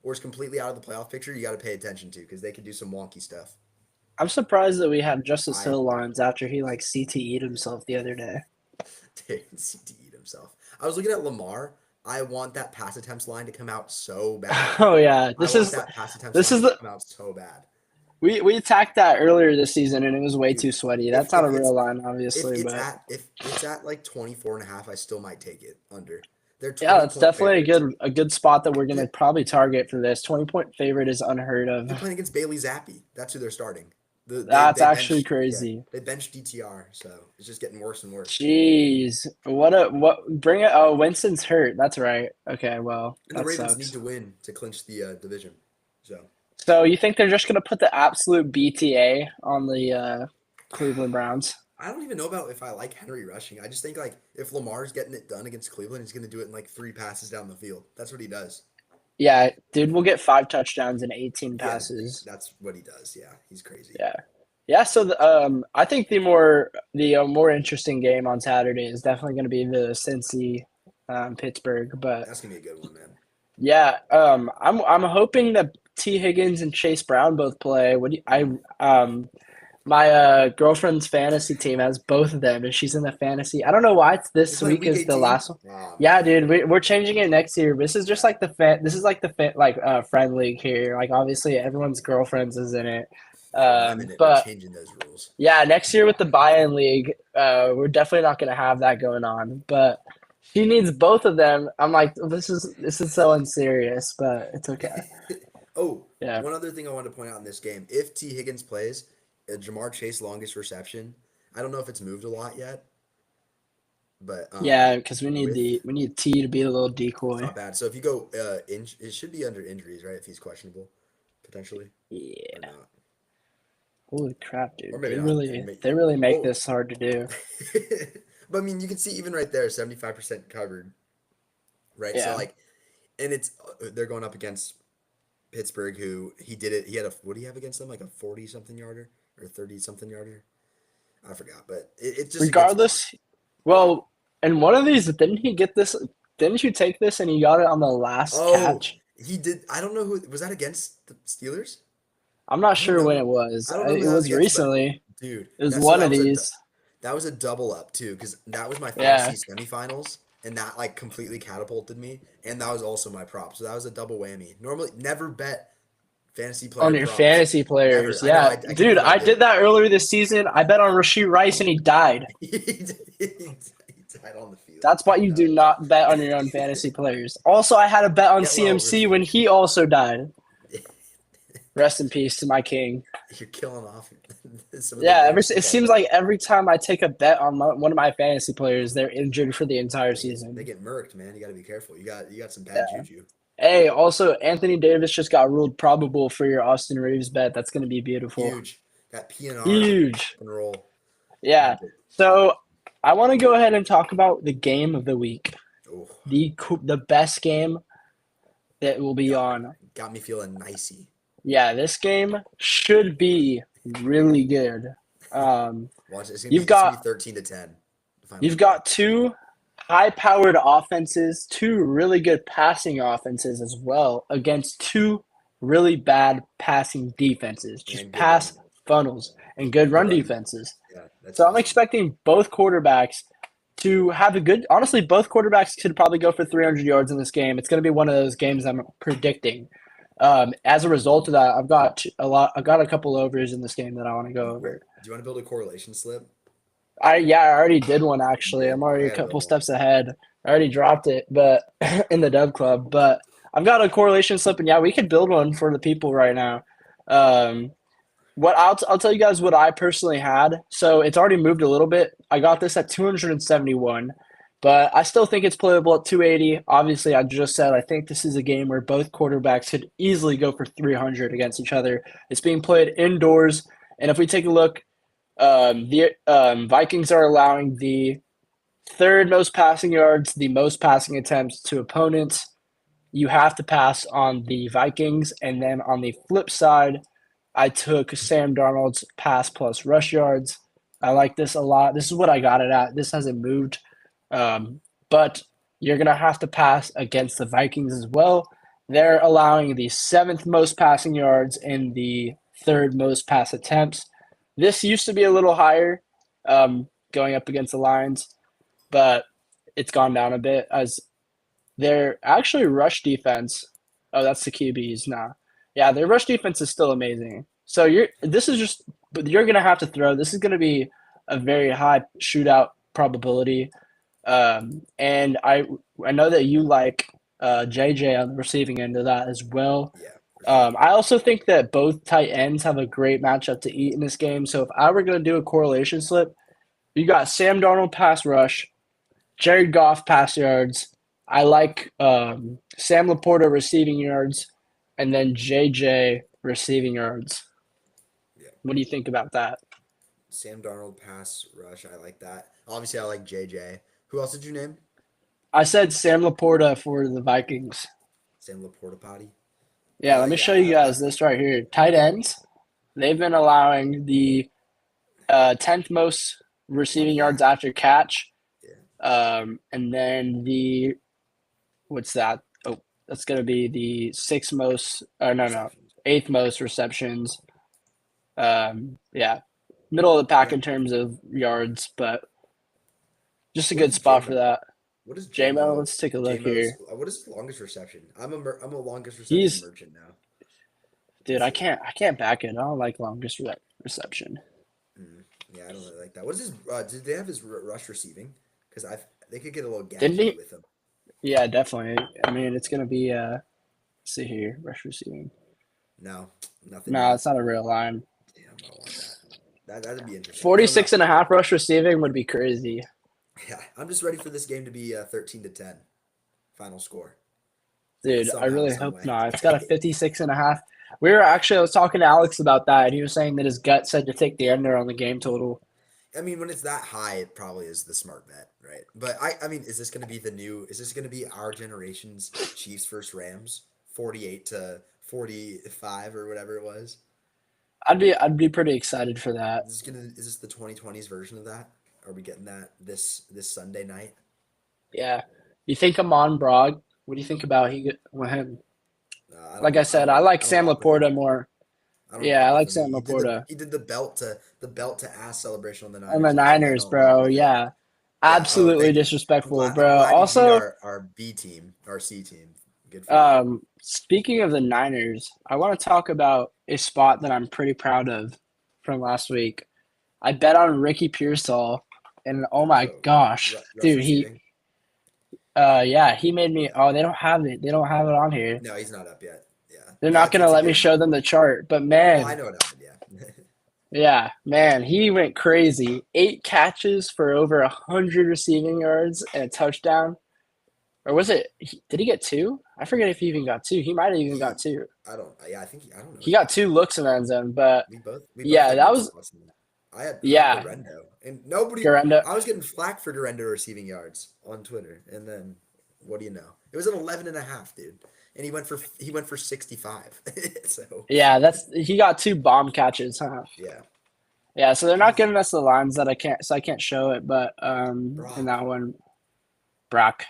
or is completely out of the playoff picture, you gotta pay attention to because they could do some wonky stuff. I'm surprised that we have Justice I Hill lines after he like CTE'd himself the other day. didn't see to eat himself. I was looking at Lamar. I want that pass attempts line to come out so bad. Oh yeah, I want that pass attempts this line is to the come out so bad. we attacked that earlier this season and it was way Dude, too sweaty. if That's not if a it's real line, if obviously, it's but at if it's at like 24 and a half, I still might take it under. They're yeah, 20 that's point definitely favorites. a good spot that we're gonna They're probably target for this. 20-point favorite is unheard of. they're playing against Bailey Zappi. That's who they're starting. That's They actually bench yeah, crazy. they bench DTR, so it's just getting worse and worse. Jeez. What bring it oh Winston's hurt. That's right. Okay, well, And the that Ravens need sucks. to win to clinch the division. So So you think they're just gonna put the absolute BTA on the Cleveland Browns? I don't even know about if I like Henry rushing. I just think like if Lamar's getting it done against Cleveland, he's gonna do it in like three passes down the field. That's what he does. Yeah, dude will get 5 touchdowns and 18 Yeah, passes. that's what he does. Yeah, he's crazy. Yeah. Yeah, so I think the more interesting game on Saturday is definitely going to be the Cincy Pittsburgh, but That's gonna be a good one, man. yeah, I'm hoping that T Higgins and Chase Brown both play. What do you, I Mm. my girlfriend's fantasy team has both of them, and she's in the fantasy. I don't know why it's They're this playing week week is the 18. last one. Oh Yeah, man. dude, we're changing it next year. This is just like the fan. This is like the fan, like friend league here. Like obviously everyone's girlfriends is in it. Yeah, well, I'm in it. We're But changing those rules. yeah, next year with the buy-in league, we're definitely not going to have that going on. But she needs both of them. I'm like, this is so unserious, but it's okay. Oh, Yeah, one other thing I wanted to point out in this game: if T Higgins plays, Jamar Chase longest reception. I don't know if it's moved a lot yet, but yeah, because we need with we need T to be a little it's decoy. not bad. So if you go, it should be under injuries, right? If he's questionable, potentially or Yeah, not, holy crap, or dude! maybe They not. really they really make Oh, this hard to do. but I mean, you can see even right there, 75% covered, right? So Yeah, like, and it's they're going up against Pittsburgh, who he did it. He had a what do you have against them? Like a 40 something yarder or 30 something yarder? I forgot, but it's just a good spot. regardless. Well, and one of these, didn't he get this? Didn't you take this and he got it on the last Oh, catch? he did. I don't know who was that against the Steelers. I'm not I don't sure when know. it was. I don't know who It that was was against, but recently. dude, It was that so one of these. that was a double up too, because that was my Yeah, fantasy semifinals, and that like completely catapulted me, and that was also my prop. So that was a double whammy. Normally, never bet fantasy on player your props. fantasy players. Never. I know. Yeah, I can't dude, believe I I did did that earlier this season. I bet on Rasheed Rice and he died. it. He died on the field. That's why you No. do not bet on your own fantasy players. Also, I had a bet on Get well, CMC when Rasheed. he also died. Rest in peace to my king. You're killing off some of the Yeah, greatest it football seems players. like every time I take a bet on one of my fantasy players, they're injured for the entire They season. get murked, man. You got to be careful. You got some bad Yeah. juju. Hey, also Anthony Davis just got ruled probable for your Austin Reeves bet. That's going to be beautiful. Huge. That PNR Huge. and roll. Yeah. Love it. So I want to go ahead and talk about the game of the week, Oh, the best game that will be got on. got me feeling nicey. Yeah, this game should be really good. Um, Watch it. It's gonna be you've it's gonna be got 13-10. The final you've score. got two high-powered offenses, two really good passing offenses as well against two really bad passing defenses, just And good pass run. funnels and good Good run run. defenses. Yeah, that's So I'm huge. expecting both quarterbacks to have a good. Honestly, both quarterbacks could probably go for 300 yards in this game. It's going to be one of those games I'm predicting. As a result of that, I've got a lot. I've got a couple overs in this game that I want to go over. Do you want to build a correlation slip? I already did one You actually. I'm did. I already a gotta couple build one. steps ahead. I already dropped it, but in the DubClub. But I've got a correlation slip, and yeah, we could build one for the people right now. Um, what I'll tell you guys what I personally had. So it's already moved a little bit. I got this at 271. But I still think it's playable at 280. Obviously, I just said I think this is a game where both quarterbacks could easily go for 300 against each other. It's being played indoors, and if we take a look, the Vikings are allowing the third most passing yards, the most passing attempts to opponents. You have to pass on the Vikings, and then on the flip side, I took Sam Darnold's pass plus rush yards. I like this a lot. This is what I got it at. This hasn't moved. But you're going to have to pass against the Vikings as well. They're allowing the seventh most passing yards and the third most pass attempts. This used to be a little higher going up against the Lions, but it's gone down a bit as their actually rush defense. Oh, that's the QBs now. Yeah, their rush defense is still amazing. So but you're gonna have to throw. This is gonna be a very high shootout probability. And I know that you like JJ on the receiving end of that as well. Yeah, for sure. I also think that both tight ends have a great matchup to eat in this game. So if I were gonna do a correlation slip, you got Sam Darnold pass rush, Jared Goff pass yards. I like Sam Laporta receiving yards, and then JJ receiving yards. Yeah. What do you think about that? Sam Darnold pass rush. I like that. Obviously, I like JJ. Who else did you name? I said Sam Laporta for the Vikings. Sam Laporta Potty. Yeah, let me show you Yeah. guys this right here. Tight ends, they've been allowing the 10th most receiving Yeah. yards after catch. Yeah. And then what's that? Oh, that's going to be the sixth most, no, Receptions. eighth most receptions. Yeah, middle of the pack Yeah. in terms of yards, but just a What good is spot for JMO? that. What is JMO, JMO? let's take a look JMO's. here. What is his longest reception? I'm a longest reception He's, merchant now. dude, Let's I see. can't back it. I don't like longest reception. Mm, yeah, I don't really like that. What is his? Did they have his rush receiving? Because I they could get a little Didn't gadgety he? with him. Yeah, definitely. I mean, it's gonna be let's see here, rush receiving. No, nothing No, yet. it's not a real line. Damn, I want that. That'd be interesting. I don't know. 46 and a half rush receiving would be crazy. Yeah, I'm just ready for this game to be 13-10 final score Dude, I somehow, really some hope way. not. It's got a 56 and a half. I was talking to Alex about that, and he was saying that his gut said to take the under on the game total. I mean, when it's that high, it probably is the smart bet, right? But I mean, is this going to be the new? Is this going to be our generation's Chiefs versus Rams, 48-45 or whatever it was? I'd be pretty excited for that. Is this the 2020s version of that? Are we getting that this Sunday night? Yeah. You think Amon Brog? What do you think about him? Like I I said, don't I rock like I don't Sam rock with him. Laporta more. I don't Yeah, I rock with like him. Sam Laporta. He did the belt to ass celebration on the On the Niners, and I Niners, don't rock bro. with it. Yeah. Yeah. Oh, Absolutely thank you. disrespectful, I'm bro. glad you beat Also, our B team, our C team. Good for you. speaking of the Niners, I want to talk about a spot that I'm pretty proud of from last week. I bet on Ricky Pearsall, and oh my So gosh, rush dude, receiving. yeah, he made me. Yeah. Oh, they don't have it. They don't have it on here. No, he's not up yet. Yeah. They're Yeah. not gonna It's a let me good. show them the chart. But Well, I man, know what happened. Yeah. yeah, man, he went crazy. 8 catches for over 100 receiving yards and a touchdown. Or was it? Did he get two? I forget if he even got two. He might have even got he. two. I don't. Yeah. I think. I don't know He if he got did. two looks in the end zone. But We both yeah, had that good was spots in that. I had yeah. Garendo, and nobody. Garanda. I was getting flack for Garendo receiving yards on Twitter, and then what do you know? It was an 11 and a half, dude, and he went for 65. So Yeah, he got two bomb catches, huh? yeah, Yeah, so they're not he's giving us the lines that I can't show it, but in Brock. that one, Brock.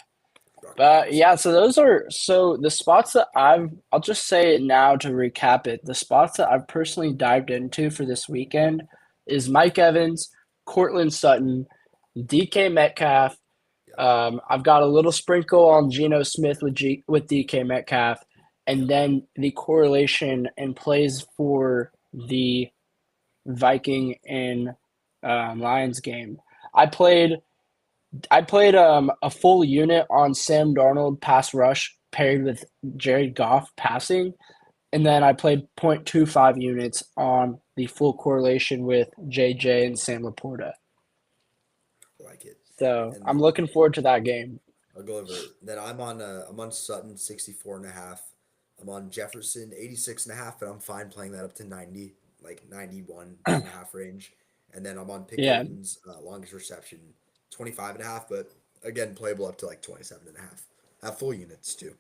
Brock But Bowers. yeah, so the spots that I'll just say it now to recap it. The spots that I've personally dived into for this weekend is Mike Evans, Cortland Sutton, DK Metcalf. Yep. I've got a little sprinkle on Geno Smith with DK Metcalf, and Yep. then the correlation and plays for the Viking and Lions game. I played a full unit on Sam Darnold pass rush paired with Jared Goff passing, and then I played 0.25 units on the full correlation with JJ and Sam Laporta. I like it. So And I'm then looking forward to that game. I'll go over. Then I'm on Sutton 64.5. I'm on Jefferson 86.5, but I'm fine playing that up to 90, like 91.5 range. And then I'm on Yeah, Pickens longest reception 25.5, but again playable up to like 27.5. At full units too.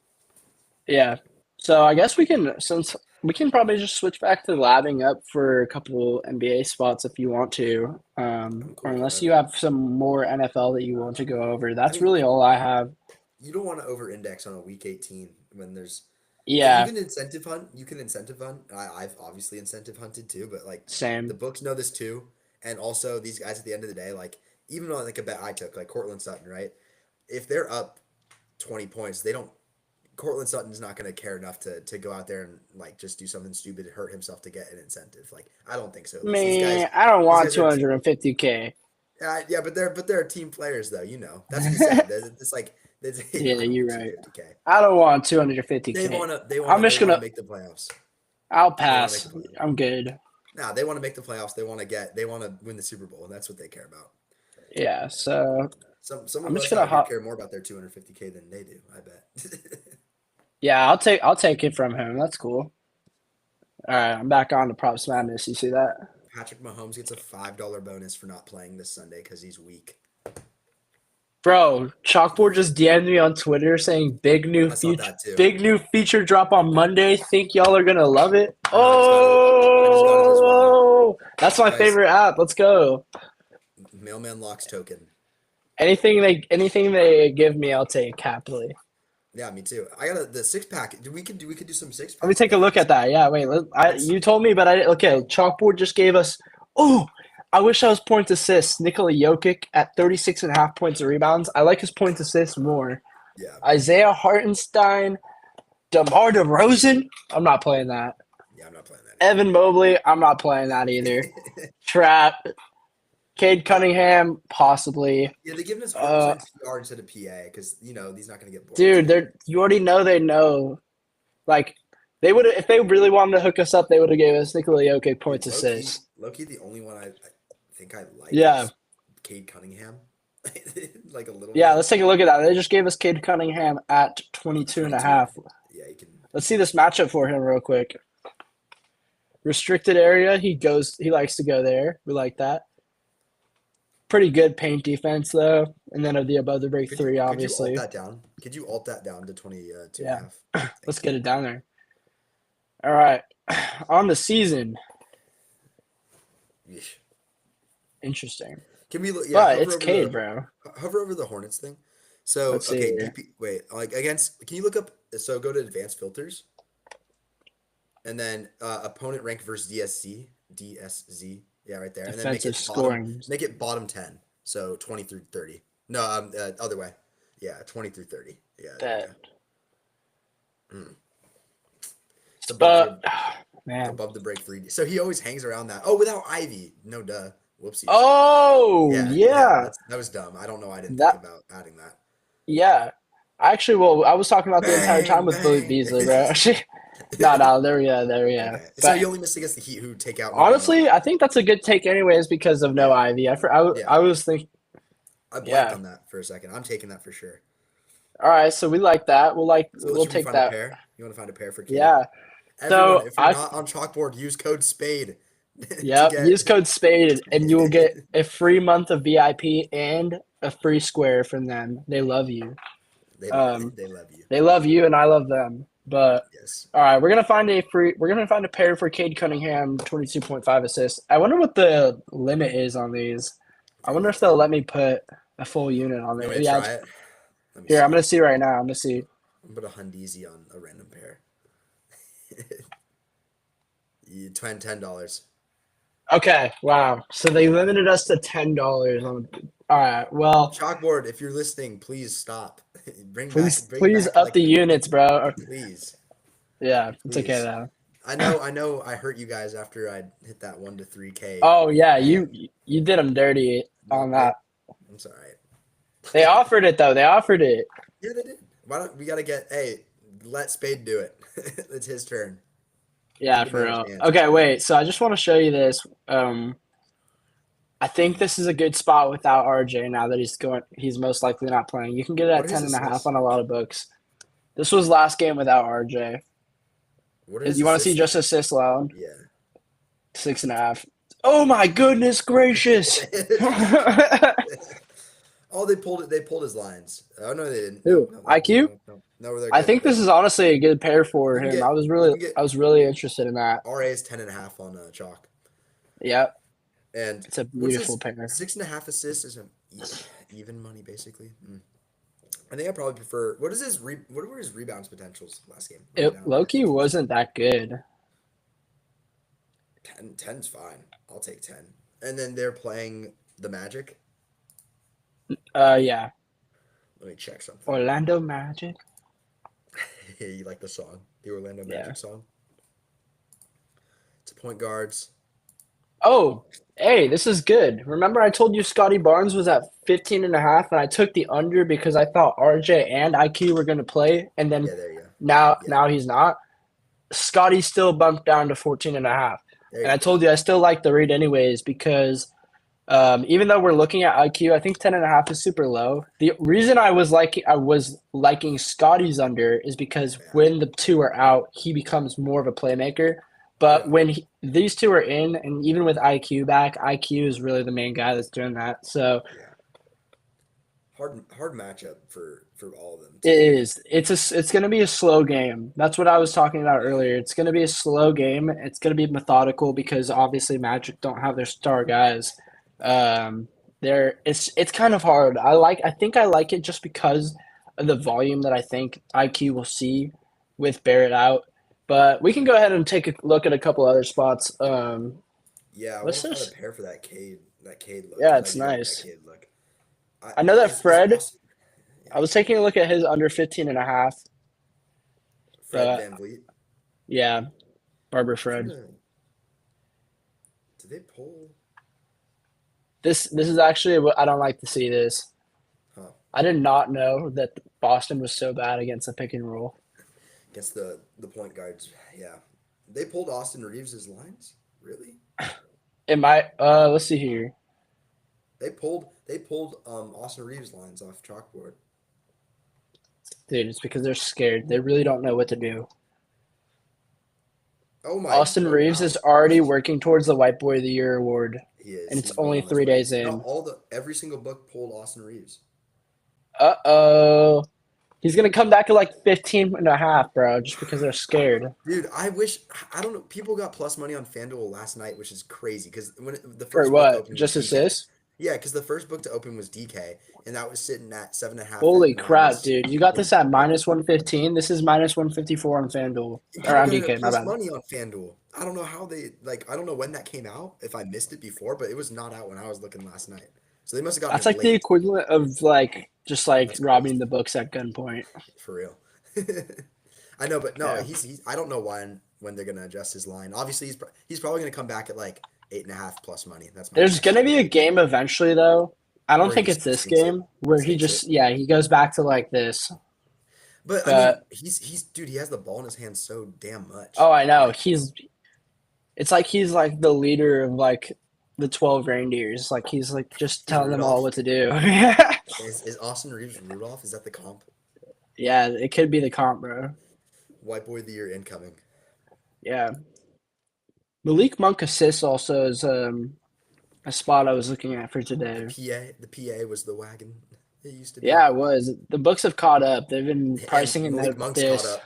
yeah. So I guess we can since we can probably just switch back to labbing up for a couple NBA spots if you want to. I'm Or cool with unless that. you have some more NFL that you want to go over. I That's mean, really all I have. you don't want to over index on a week 18 when there's you Yeah, can incentive hunt. You can incentive hunt. I've obviously incentive hunted too, but like the same. books know this too. And also these guys at the end of the day, like even on like a bet I took, like Cortland Sutton, right? If they're up 20 points, they don't Cortland Sutton's not gonna care enough to go out there and like just do something stupid to hurt himself to get an incentive. Like I don't think so. At least Man, I don't these want guys are 250K. yeah, but they're team players though, you know. That's what you said. It's like you know, Yeah, I don't you're want right. 250K. I don't want 250K. I'm They just wanna gonna. make the playoffs. I'll They want to make pass. the playoffs. I'm good. Nah, they want to make the playoffs. They want to win the Super Bowl, and that's what they care about. Yeah. So Some I'm of just us gonna out here hop. care more about their 250K than they do. I bet. Yeah, I'll take it from him. That's cool. All right, I'm back on to props madness. You see that? Patrick Mahomes gets a $5 bonus for not playing this Sunday because he's weak. Bro, Chalkboard just DM'd me on Twitter saying I saw that too. big new feature drop on Monday. Think y'all are gonna love it. I know. I just got it as well, Oh, that's my guys. favorite app. Let's go. Mailman locks token. Anything they give me, I'll take happily. Yeah, me too. I got the 6 pack. We could do some six Let me pack take a look bets. at that. Yeah, wait. Let's. You told me, but I didn't. Okay, Chalkboard just gave us. Oh, I wish I was point assists. Nikola Jokic at 36.5 points and rebounds. I like his point assists more. Yeah, Isaiah Hartenstein, DeMar DeRozan. I'm not playing that. yeah. I'm not playing Evan Mobley. I'm not playing that either. that either. Trap. Cade uh, Cunningham, possibly. yeah, they giving us Uh, Hartenstein's PR instead of PA because you know he's not gonna get bored dude, tonight. you already know they know. Like they would if they really wanted to hook us up, they would have gave us Nikola Jokic Dude, points assists. low key, the only one I think I like Yeah. is Cade Cunningham. Like a little Yeah, bit. let's take a look at that. They just gave us Cade Cunningham at 22 and a 22. half. Yeah, you can. Let's see this matchup for him real quick. Restricted area, he likes to go there. We like that. Pretty good paint defense though. And then of the above the break three, Could you alt obviously. that down? Could you alt that down to 22 and a Yeah. half? Let's Thank get you. it down there. All right. On the season. Yeesh. Interesting. Can we look? Yeah, But it's Cade, bro. hover over the Hornets thing. So Let's see okay, here. wait, like against. Can you look up? So go to advanced filters, and then opponent rank versus DSZ. Yeah, right there, and then Defensive scoring. make it bottom 10. So 20 through 30. No, other way. Yeah, 20 through 30. Yeah, there we Bet. go. Mm. It's But man. above the break 3D. So he always hangs around that. Oh, without Ivy. No duh. Whoopsies. Oh Yeah, yeah. that was dumb. I don't know. I didn't think That about adding that. yeah. Actually, well, I was talking about the entire time Bang, with Malik bang. Beasley, bro. Actually, no, there, yeah. Okay. So he But only missed against the Heat who take out no one. honestly, I think that's a good take, anyways, because of no Yeah, Ivy. yeah. I was thinking, I blanked yeah. on that for a second. I'm taking that for sure. All right, so we like that. So We'll should we take find a that. pair? You want to find a pair for Cade? Yeah. Everyone, So if you're not on Chalkboard, use code SPADE to yep. get. Use code SPADE, and you will get a free month of VIP and a free square from them. They love you. Um, They love you. they love you, and I love them. But Yes. all right, we're gonna find a pair for Cade Cunningham, 22.5 assists. I wonder what the limit is on these. I wonder if they'll let me put a full unit on You there. want me to Yeah, try it? Let me here, I'm see. gonna see right now. I'm gonna see. I'm gonna put a Hundeezy on a random pair. $10. Okay, wow. So they limited us to $10 on. All right, well, Chalkboard, if you're listening, please stop. Bring please back up like the units, bro. please. Yeah, it's okay Please. though. I know I hurt you guys after I hit that 1 to 3K. Oh yeah, Bam. you did them dirty on that. I'm sorry. They offered it though. They offered it. Yeah, they did. Why don't we gotta let Spade do it. It's his turn. Yeah, Give for him a real. chance. Okay, wait. So I just want to show you this. I think this is a good spot without RJ now that he's most likely not playing. You can get it What at are his 10.5 assists? on a lot of books. This was last game without RJ. What are his You want to see assists just at? assists alone? Yeah. 6.5. Oh my goodness gracious. Oh, they pulled it. They pulled his lines. Oh no, they didn't. No, Who? no, no, IQ? no, no. No, they're I good. think this is honestly a good pair for You can him. get you can get I was really interested in that. RA is 10.5 on chalk. Yep. And It's a what's beautiful his pair. 6.5 assists is even money basically. I think I probably prefer. What were his rebounds potentials last game? Rebound Loki potentials. wasn't that good. 10's fine. I'll take 10. And then they're playing the Magic. Yeah. Let me check something. Orlando Magic. You like the song, the Orlando Yeah. Magic song? It's point guards. Oh, hey, this is good. Remember I told you Scotty Barnes was at 15.5 and I took the under because I thought RJ and IQ were going to play and then Yeah, there you go. Yeah, now he's not. Scotty still bumped down to 14.5. there And you I go. told you I still like the read anyways because even though we're looking at IQ, I think 10.5 is super low. The reason I was liking Scotty's under is because Yeah, when the two are out, he becomes more of a playmaker. But yeah, when these two are in, and even with IQ back, IQ is really the main guy that's doing that. So yeah. Hard matchup for all of them it too. is. It's going to be a slow game. That's what I was talking about earlier. It's going to be a slow game. It's going to be methodical because obviously Magic don't have their star guys. Um, it's kind of hard. I think I like it just because of the volume that I think IQ will see with Barrett out. But we can go ahead and take a look at a couple other spots. Yeah, I want What's to find a this? pair for that Cade look Yeah, because I it's do like that nice. Cade look. I know that Is Fred. Austin? Yeah, I was taking a look at his under 15.5. Fred But Van Vliet. yeah, Barber I'm trying Fred. to. Did they pull? This is actually what I don't like to see this. Huh? I did not know that Boston was so bad against the pick and roll. Against the point guards. Yeah, they pulled Austin Reeves' lines. Really? It might let's see here. They pulled Austin Reeves' lines off chalkboard. Dude, it's because they're scared. They really don't know what to do. Oh my! Austin Oh Reeves is wow! already working towards the White Boy of the Year award, He is. and it's He's well only on his 3 way. days No, in. every single book pulled Austin Reeves. Uh-oh. He's going to come back at like 15.5, bro, just because they're scared. Dude, I wish I don't know. People got plus money on FanDuel last night, which is crazy because the For first book to what? open was Just DK. assists? Yeah, because the first book to open was DK, and that was sitting at 7.5 at Holy crap, minus dude. You got this one. at minus 115. This is minus 154 on FanDuel. Or People on got it at DK, my plus bad. money on FanDuel. I don't know how they I don't know when that came out. If I missed it before, but it was not out when I was looking last night. So they must have gotten That's it like the late. equivalent of like just like That's robbing crazy the books at gunpoint. for real. I know, but no, Yeah. he's. I don't know when they're gonna adjust his line. Obviously, he's probably gonna come back at like 8.5 plus money. That's my There's guess. gonna be a game eventually though. I don't Where he think it's just this sneaks it, game where he sneaks it. just he goes back to like this. But I mean, But he's dude. He has the ball in his hand so damn much. oh I know. Like It's like he's like the leader of like the 12 reindeers. Like he's like just he's telling them all Rudolph. what to do. Yeah. Is Austin Reeves Rudolph? Is that the comp? Yeah, it could be the comp, bro. White boy of the year incoming. Yeah. Malik Monk assists also is a spot I was looking at for today. The PA was the wagon. It used to be. Yeah, it was. The books have caught up. They've been And pricing in Malik Monk's caught this. up.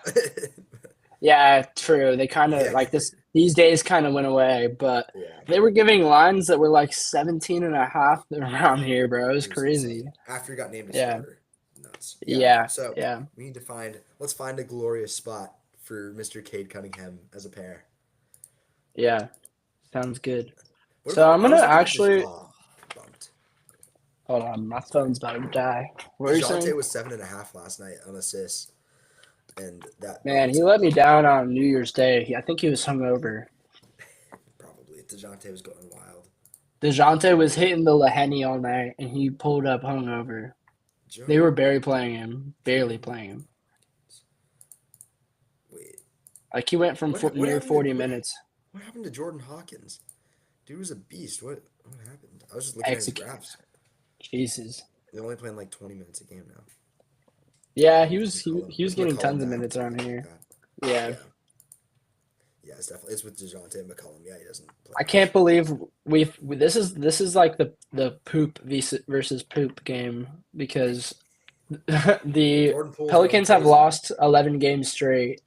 Yeah, true. They kind of Yeah, like this. These days kind of went away, but yeah. they were giving lines that were like 17.5 around here, bro. It was It was crazy. insane. After he got named a Yeah, starter. Nuts. Yeah, no. yeah, So yeah, we need to let's find a glorious spot for Mr. Cade Cunningham as a pair. yeah. Sounds good. What So about I'm I gonna was looking at actually bumped. hold on. My Sorry. phone's about to die. What are you DeJounte saying? was 7.5 last night on assists, and that Man, bumped he let me up. down on New Year's Day. I think he was hungover. Probably. DeJounte was going wild. DeJounte was hitting the Laheni all night, and he pulled up hungover. They were barely playing him. Barely Jordan playing him. Hawkins. Wait, Like he went from what near happened to 40 minutes. what happened to Jordan Hawkins? Dude was a beast. What happened? I was just looking at his Execute. graphs. Jesus. They're only playing like 20 minutes a game now. Yeah, Oh, he with was he, McCollum. he was With getting McCollum tons of back. minutes around here. Yeah. Yeah. Yeah. Yeah, it's definitely with DeJounte and McCollum. Yeah, he doesn't play I much. can't believe this is like the poop versus poop game because the Jordan Poole's going Pelicans have crazy. lost 11 games straight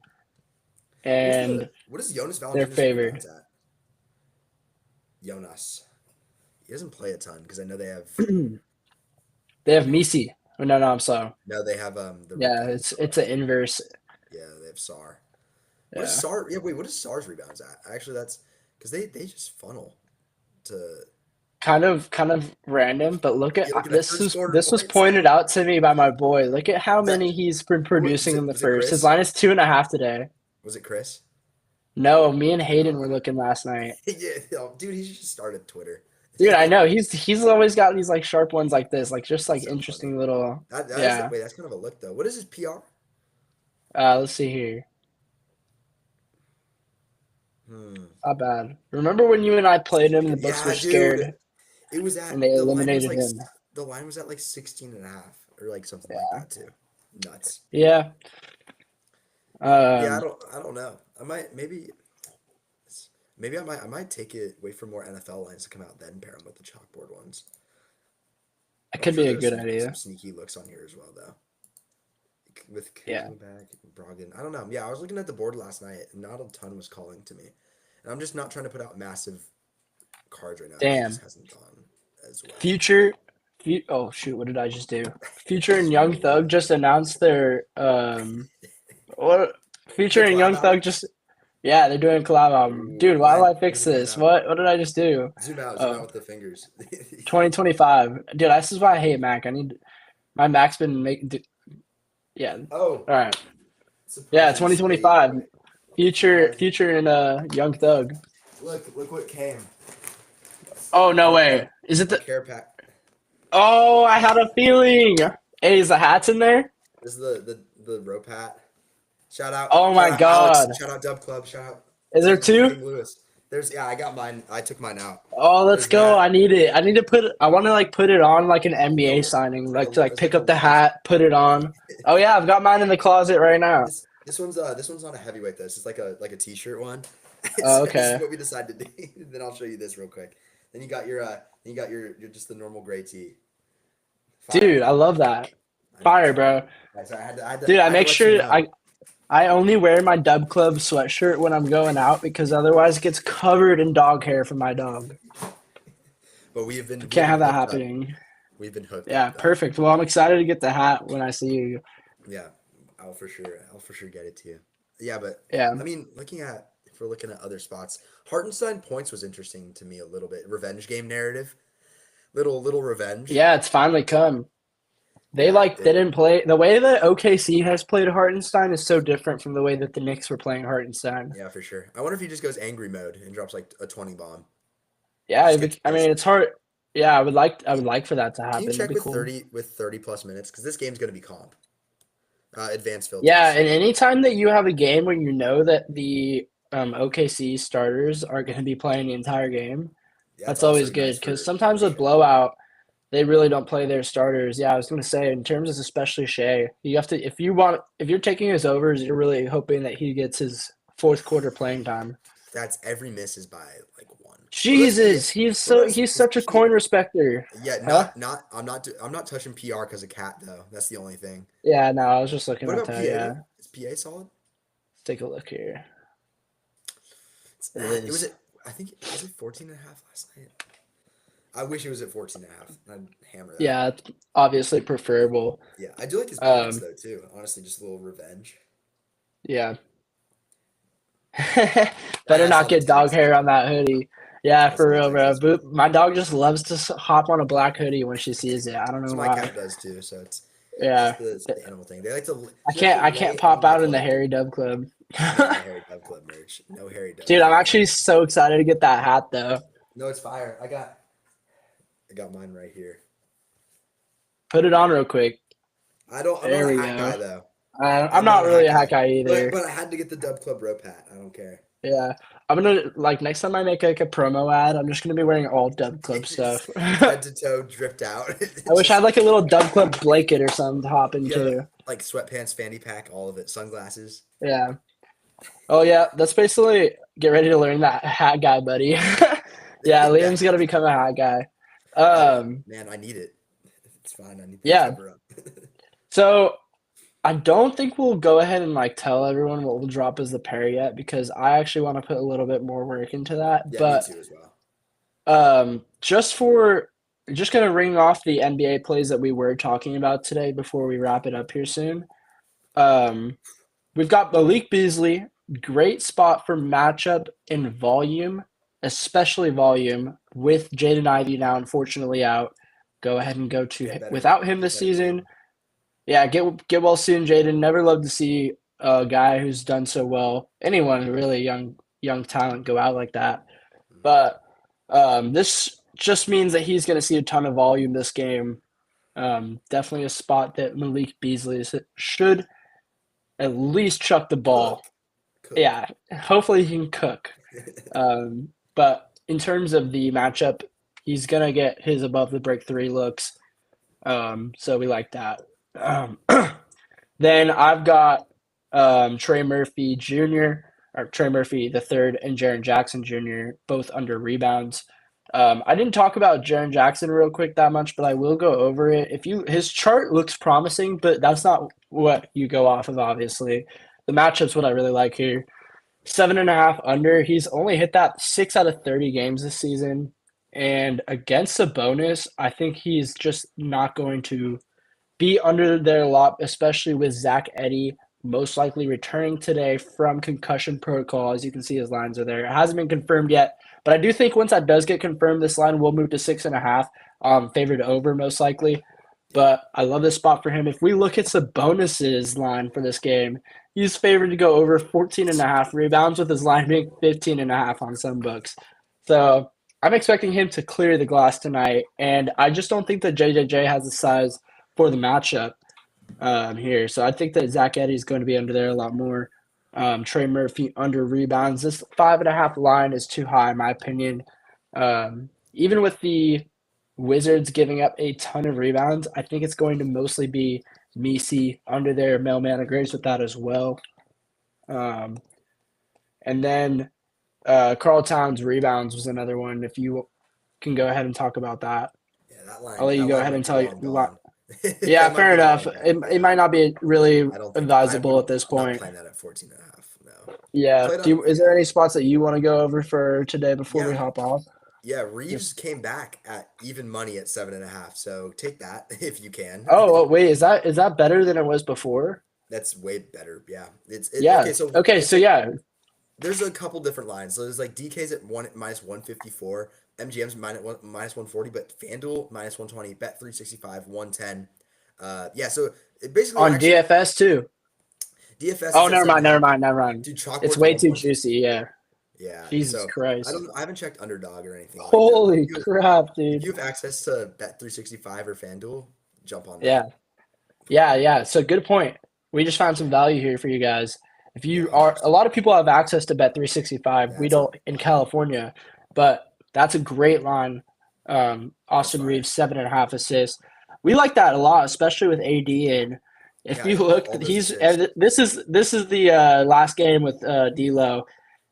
and What is Jonas they're Valanciunas' favored. rebounds at? Jonas. He doesn't play a ton because I know they have They have Misi. Oh, no, I'm sorry. no, they have the Yeah, rookie. it's an inverse. Yeah, they have Sar. What is Yeah, Sar? Yeah, wait. What is Sar's rebounds at? Actually, that's because they just funnel to. kind of random. But look at You look at the this first was quarter this was points. pointed out to me by my boy. Look at how Is that many he's been what producing in the was it first. His Chris? line is 2.5 today. Was it Chris? No, me and Hayden were Uh, looking last night. yeah, dude, he just started Twitter. Dude, I know he's always got these like sharp ones like this, like just like That's so funny. interesting little. That is Yeah. wait, that's kind of a look though. What is his PR? Let's see here. Hmm. Not bad. Remember when you and I played him? The books were Yeah, dude. scared, It was and at they the line was eliminated like him. the line was at like 16 and a half or like something like Yeah. that too. Nuts. Yeah. Yeah, Um, I don't know. I might maybe I might take it wait for more NFL lines to come out then pair them with the chalkboard ones. it I'm could sure be a there's good some idea. sneaky looks on here as well though. With Yeah. Kuzma back, Brogdon. I don't know. Yeah, I was looking at the board last night and not a ton was calling to me. And I'm just not trying to put out massive cards right now because it just Damn. hasn't gone as well. Future. Oh shoot! What did I just do? You Future and just Young made a Thug layup. just announced their What? Future Their and collab Young album? Thug just. Yeah, they're doing a collab album. Ooh, Dude, why did when? I When is fix it coming this? out? What did I just do? Zoom out Oh, with the fingers. 2025. Dude, this is why I hate Mac. I need my Mac's been making. Yeah. Oh, All right. Yeah, surprising spade. 2025. Future, Surprising. Future and Young Thug. Look what came. Oh no A, way! Is it a the? care pack. Oh, I had a feeling. Hey, is the hats in there? This is the rope hat. Oh Shout my out Alex. God! Shout out DubClub. Shout out Is there two? King Lewis. There's yeah, I got mine. I took mine out. Oh, let's There's go! that. I need it. I need to put. I want to like put it on like an NBA Yo, signing, like to like it's like pick a up the lounge. hat, put it on. Oh yeah, I've got mine in the closet right now. This one's not a heavyweight though. It's just like a t-shirt one. Oh, This is okay, what we decided to do. Then I'll show you this real quick. Then you got your just the normal gray tee. dude, Fire. I love that. I know it's Fire, fire. bro. Right, so Dude, I I had to make let you sure know. I only wear my DubClub sweatshirt when I'm going out because otherwise it gets covered in dog hair from my dog. But we have Can't been have that hooked up. happening. We've been hooked Yeah, up though. perfect. Well, I'm excited to get the hat when I see you. Yeah, I'll for sure get it to you. Yeah, but Yeah. I mean, if we're looking at other spots, Hartenstein points was interesting to me a little bit. Revenge game narrative, little revenge. Yeah, it's finally come. Yeah, They didn't play the way that OKC has played Hartenstein is so different from the way that the Knicks were playing Hartenstein. yeah, for sure. I wonder if he just goes angry mode and drops like a 20 bomb. Yeah, Just gets I mean pissed. it's hard. Yeah, I would like for that to Can you happen. That'd check be cool. with 30 plus minutes? Because this game's gonna be comp. Advanced Yeah, filters. and anytime that you have a game where you know that the OKC starters are going to be playing the entire game, Yeah, it's that's always also good nice because for sometimes with Shea. blowout, they really don't play their starters. Yeah, I was going to say in terms of especially Shea, you have to if you're taking his overs, you're really hoping that he gets his fourth quarter playing time. That's every miss is by like one. Jesus, he's His such a coin respecter. Yeah, Huh? I'm not touching PR because of Cat though. That's the only thing. Yeah, no, I was just looking What at about that. PA Yeah. though? Is PA solid? Let's take a look here. It It was is. at I think was it 14 and a half last night? I wish it was at 14 and a half. I'd hammer that. Yeah, it's obviously preferable. Yeah, I do like his pants Um, though too. Honestly, just a little revenge. yeah. That Better hat's not on the get dog text. hair on that hoodie. Yeah, That's for on the real, text. bro. That's funny. My dog just loves to hop on a black hoodie when she sees it. I don't know So my why. cat does too. So Yeah. it's the animal thing. They like to. She likes to I lay can't pop on the out in the blanket. hairy dub club. No hairy dove club merch. No hairy dove Dude, I'm club actually merch. so excited to get that hat though. No, it's fire. I got mine right here. Put it on real quick. I'm not There a we hat go. guy though. I'm I'm not not a really hat a hat guy, guy but either. I had to get the DubClub rope hat. I don't care. Yeah. I'm gonna like next time I make like a promo ad, I'm just gonna be wearing all Dub Club It's stuff. head I to toe dripped out. wish I Just had like a little Dub Club blanket or something to hop yeah, into. like sweatpants, fanny pack, all of it, sunglasses. Yeah. Oh yeah, that's basically get ready to learn that hat guy, buddy. Yeah, Yeah, Liam's gonna become a hat guy. Um, man, I need it. It's fine. I need the yeah. cover up. So I don't think we'll go ahead and like tell everyone what we'll drop as the pair yet because I actually want to put a little bit more work into that. Yeah, me But too as well. just gonna ring off the NBA plays that we were talking about today before we wrap it up here soon. Um, we've got Malik Beasley, great spot for matchup in volume, especially volume with Jaden Ivey now unfortunately out. Go ahead and go to without him Get this better, season. Jaden. Yeah, get well soon, Jaden. Never love to see a guy who's done so well, anyone really young talent go out like that. But this just means that he's going to see a ton of volume this game. Definitely a spot that Malik Beasley should at least chuck the ball. Cook, cook. Yeah, hopefully he can cook. But in terms of the matchup, he's going to get his above the break three looks. So we like that. Um, then I've got Trey Murphy Jr. or Trey Murphy the third and Jaren Jackson Jr. both under rebounds. I didn't talk about Jaren Jackson real quick that much, but I will go over it. His chart looks promising, but that's not what you go off of. Obviously, the matchup's what I really like here. 7.5 under. He's only hit that 6 out of 30 games this season, and against a bonus, I think he's just not going to be under there a lot, especially with Zach Edey most likely returning today from concussion protocol. As you can see, his lines are there. It hasn't been confirmed yet, but I do think once that does get confirmed, this line will move to 6.5, favored over most likely. But I love this spot for him. If we look at the bonuses line for this game, he's favored to go over 14.5 rebounds with his line being 15.5 on some books. So I'm expecting him to clear the glass tonight, and I just don't think that JJJ has the size for the matchup here. So I think that Zach Edey is going to be under there a lot more. Trey Murphy under rebounds. This 5.5 line is too high, in my opinion. Even with the Wizards giving up a ton of rebounds, I think it's going to mostly be Misi under there. Mailman agrees with that as well. And then Karl Towns rebounds was another one. If you can go ahead and talk about that. Yeah, that line. I'll let you That go line ahead might and be tell you. long gone. Yeah, That might fair be enough. long gone. It Yeah, might not be really I don't think I advisable at wouldn't. this I'm not point. playing that at 14.5. No. Yeah. Played on. Is Yeah. there any spots that you want to go over for today before we Yeah. hop off? Yeah. Reeves came back at even money at 7.5. So take that if you can. Oh, wait, is that better than it was before? That's way better. Yeah. Yeah. Okay. So Okay, it's so like yeah. there's a couple different lines. So there's like DK's at minus 154, MGM's minus 140, but FanDuel minus 120, Bet 365, 110. Yeah. So basically, On actually, DFS too. DFS Oh, is at never mind, 7.5. never mind, never mind. Dude, It's Chalkboard's way too 114. juicy, yeah. Yeah. Jesus So Christ. I haven't checked Underdog or anything like that. Holy crap, If dude. you have access to Bet 365 or FanDuel, jump on Yeah. that. Yeah. So good point. We just found some value here for you guys. If Yeah, you are, a 100%. lot of people have access to Bet365. Yeah, We that's a don't in California, but that's a great line. that's Austin fire. Reeves 7.5 assists. We like that a lot, especially with AD. And if Yeah, you all, look, all those he's assists. this is the last game with D'Lo,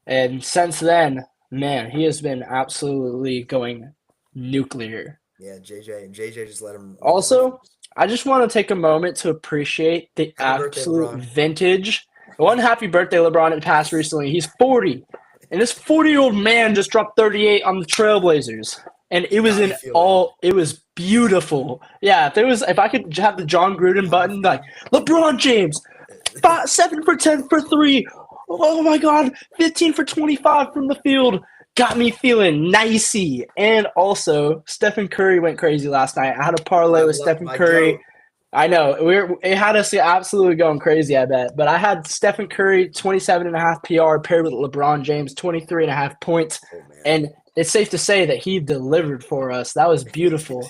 and since then, man, he has been absolutely going nuclear. Yeah, JJ just let him run off. Also, I just want to take a moment to appreciate the Happy birthday, absolute LeBron. vintage. One happy birthday, LeBron, had passed recently. He's 40. And this 40-year-old man just dropped 38 on the Trailblazers. And it was Got me feeling. it was beautiful. Yeah, if I could have the John Gruden Got me button, like, feeling. LeBron James, 7 for 10 for 3. Oh my God, 15 for 25 from the field. Got me feeling nicey. And also, Stephen Curry went crazy last night. I had a parlay with Stephen My Curry. goat. I know it had us absolutely going crazy, I bet. But I had Stephen Curry 27.5 PR paired with LeBron James 23.5 points, Oh man, and it's safe to say that he delivered for us. That was beautiful.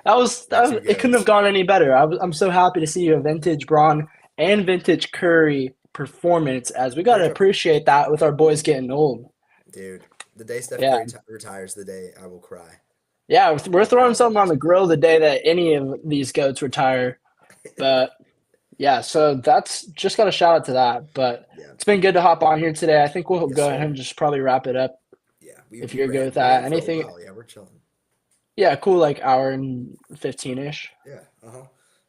my two It couldn't have goats. gone any better. I'm so happy to see a vintage Braun and vintage Curry performance, as we got to Curry, appreciate that with our boys getting old. dude, the day Steph Yeah. Curry retires, the day I will cry. Yeah, we're I'll cry throwing over something on the basketball. grill the day that any of these goats retire. But yeah, so that's just got a shout out to that. But Yeah. it's been good to hop on here today. I think we'll Yes, go ahead sir. and just probably wrap it up Yeah, if we you're good ran with we that. ran for a Anything? while. Yeah, we're chilling. Yeah, cool. Like hour and 15-ish. Yeah. Uh-huh.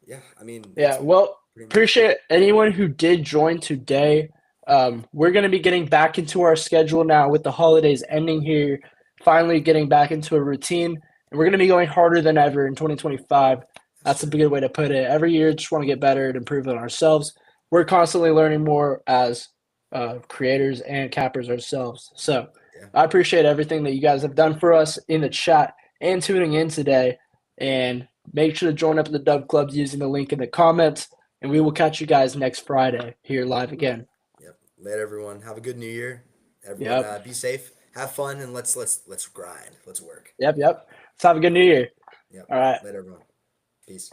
Yeah. I mean, Yeah. that's Well, pretty much it. appreciate anyone who did join today. We're going to be getting back into our schedule now with the holidays ending here, finally getting back into a routine. And we're going to be going harder than ever in 2025. Yes, That's a sir. good way to put it. Every year, just want to get better and improve on ourselves. We're constantly learning more as creators and cappers ourselves. So Yeah. I appreciate everything that you guys have done for us in the chat and tuning in today. And make sure to join up in the Dub Clubs using the link in the comments. And we will catch you guys next Friday here live again. Yep. Later, everyone. Have a good New Year. Everyone, Yep. be safe. Have fun, and let's grind. Let's work. Yep. Let's have a good New Year. Yep. All right. Later, everyone. Peace.